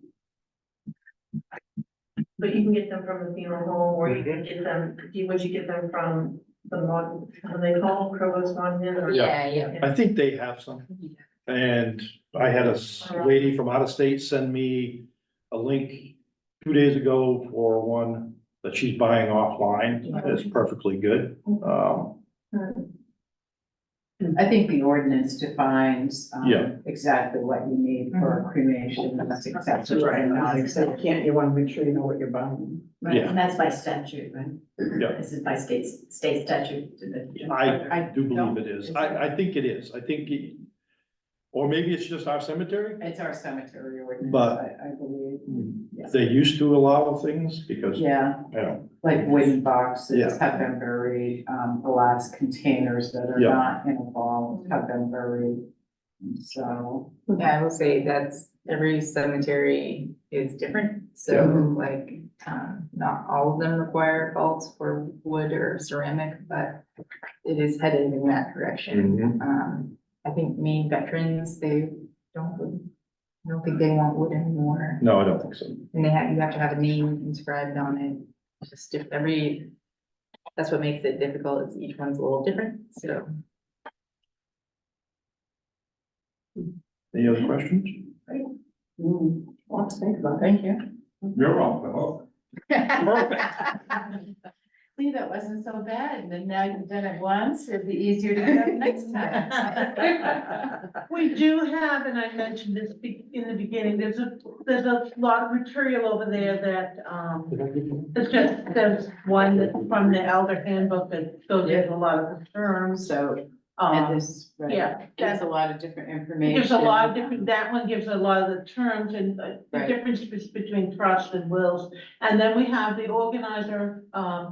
but you can get them from the funeral home, or you can get them, would you get them from the mod, how do they call them, Provost Monument? Or- yeah. I think they have some. And I had a lady from out of state send me a link 2 days ago for one that she's buying offline is perfectly good. I think the ordinance defines, Yeah. exactly what you need for a cremation, that's acceptable and not acceptable. you wanna make sure you know what you're buying. Right, Yeah. and that's by statute, right? Yeah. This is by state statute. I do believe it is. I think it is. I think, or maybe it's just our cemetery. It's our cemetery ordinance, But- I believe. They used to allow things because, Yeah, you know, like wooden boxes Yeah. have been buried, glass containers that are Yeah. not in a vault have been buried. So, Yeah, I will say that's, every cemetery is different, so Yeah. like, not all of them require vaults for wood or ceramic, but it is headed in that direction. mhm. I think Maine veterans, they I don't think they want wood anymore, No, I don't think so. and you have to have a name inscribed on it. It's just that's what makes it difficult, is each one's a little different, so. Any other questions? Lots to think about. thank you. You're off the hook. See, that wasn't so bad, and then now you've done it once, it'd be easier to get up next time. We do have, and I mentioned this in the beginning, there's a lot of material over there that, there's one that from the elder handbook that goes into a lot of the terms. So, and Um, this, right, yeah, gives that a lot of different information. gives a lot of different, that one gives a lot of the terms and the Right. differences between trust and wills. And then we have the organizer,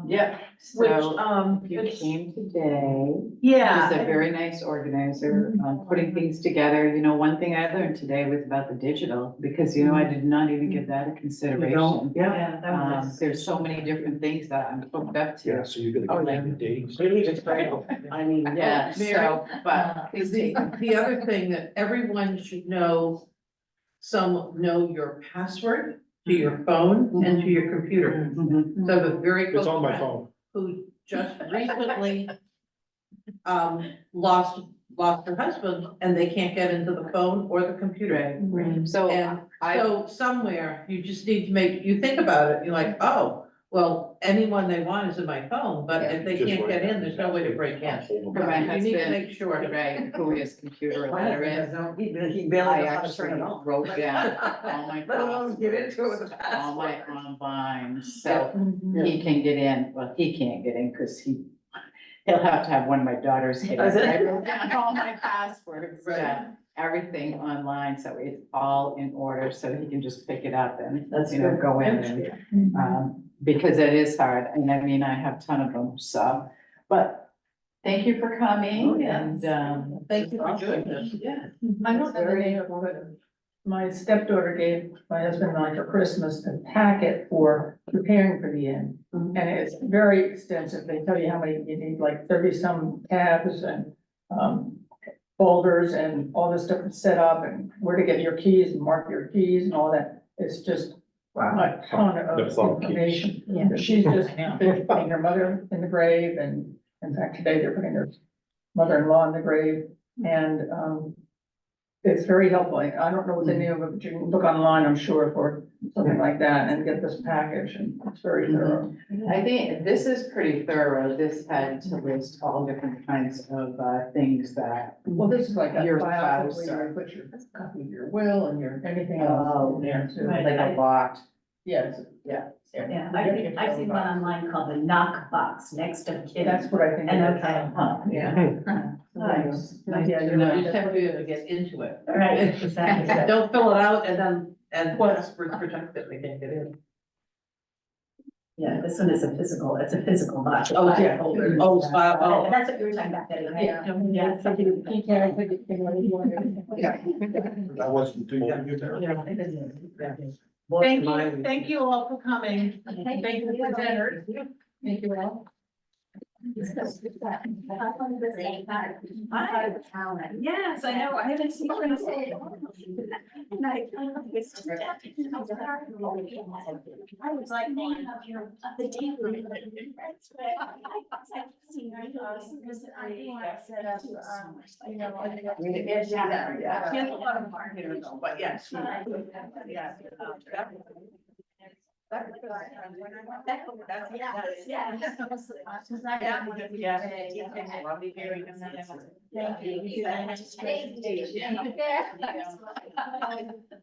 Yep, which, so if you it's- came today, yeah. he's a very nice organizer, putting things together. You know, one thing I learned today was about the digital, because, you know, I did not even give that a consideration. Yeah, that was. There's so many different things that I'm hooked up Yeah, to. so you're Oh, gonna yeah. get the dating. I mean. Yeah, so, but please The, take. the other thing that everyone should know, know your password to your phone and to your computer. So I have a very close It's on my friend phone. who just recently lost her husband, and they can't get into the phone or the computer. So And I, so somewhere, you just need to you think about it, you're like, oh, well, anyone they want is in my phone, but if they Just can't write get down in, there's no way to break in. Hold for them my back. You need to husband, make sure. right, who is computer illiterate, He barely I knows how to actually turn it on. wrote down all my Let alone get into it with a passwords, all my password. online, so he can get in, well, he can't get in, cause he'll have to have one of my daughters get in. Is it? I wrote down all my passwords, yeah, everything online, so it's all in order, so he can just pick it up and, you know, go in and, because it is hard, and I mean, I have a ton of them, so, but thank you for coming, and, Thank you for doing this. yeah. I don't know the name of it. My stepdaughter gave my husband and I for Christmas a packet for preparing for the inn. And it's very extensive. They tell you how many, you need like 30-some tabs and, folders and all this stuff to set up and where to get your keys and mark your keys and all that. It's just a ton of The thumb keys. information. She's just finished putting her mother in the grave, and in fact, today they're putting her mother-in-law in the grave. And, it's very helpful. I don't know the name of it, but you can look online, I'm sure, for something like that and get this package, and it's very thorough. I think this is pretty thorough, this had to list all different kinds of, things that, Well, this is like a Your file spouse where you put your copy of your will and your anything else oh, in there too. like a lot. Yes, Yeah. Yeah, I've seen one online called the knock box next to kids. that's what I think. And it is. okay, huh, Yeah. nice. Yeah, You you're know, you right. just have to be able to get into it. Right, exactly. Don't fill it out and password protect it, we can't get in. Yeah, this one is it's a physical box. Oh, yeah. Oh, file, oh. That's what you were talking about, Betty, right? Yeah, something, you can't, I think it can really do it. I wasn't too young there. Thank you all for coming. Thank you for dinner. Thank you all. Yes, I know, I haven't seen her say. I was like, man, of your, of the day room. You know, She has a lot of marketing though, but yes. Yeah.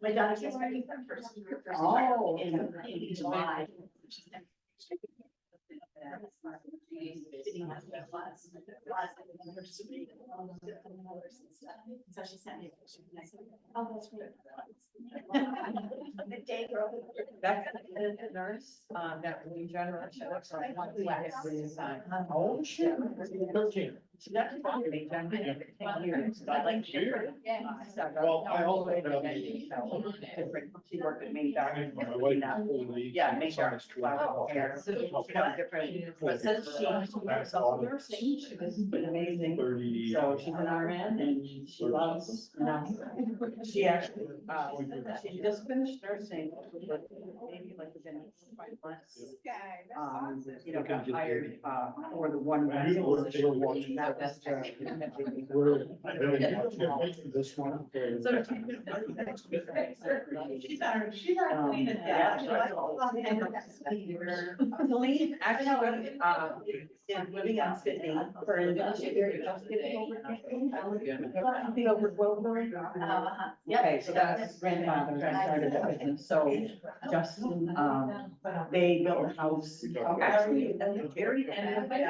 My daughter's just ready for her first year. In July. So she sent me a picture and I said, oh, that's great. The day girl. That's the nurse, that we generally, she looks like one class. Oh, shit. She got to talk to me, John, for 10 years, but I like. Well, I also have Different, she worked at Maynard. my wife is fully- Yeah, Maynard, flower hair, so, you know, different, but since she was also nursing, she was been amazing. 30. So she's an RN and she loves, you know, she actually, she just finished nursing, maybe like within 5 months. You know, got hired, for the one. position, that was This one. She's our queen of that. Colleen actually, is living on Sydney for over 12 years. Okay, so that's his grandfather that started the business, so Justin, they built a house, actually, at the very end of it.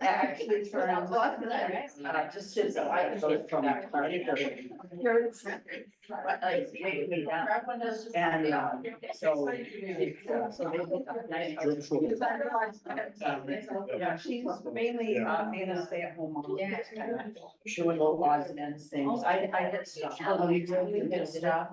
Actually turned, just sits like from that part. And, so they built a nice house. Yeah, she's mainly, being a stay-at-home mom. Doing little odds and ends things. I did stuff. Did stuff.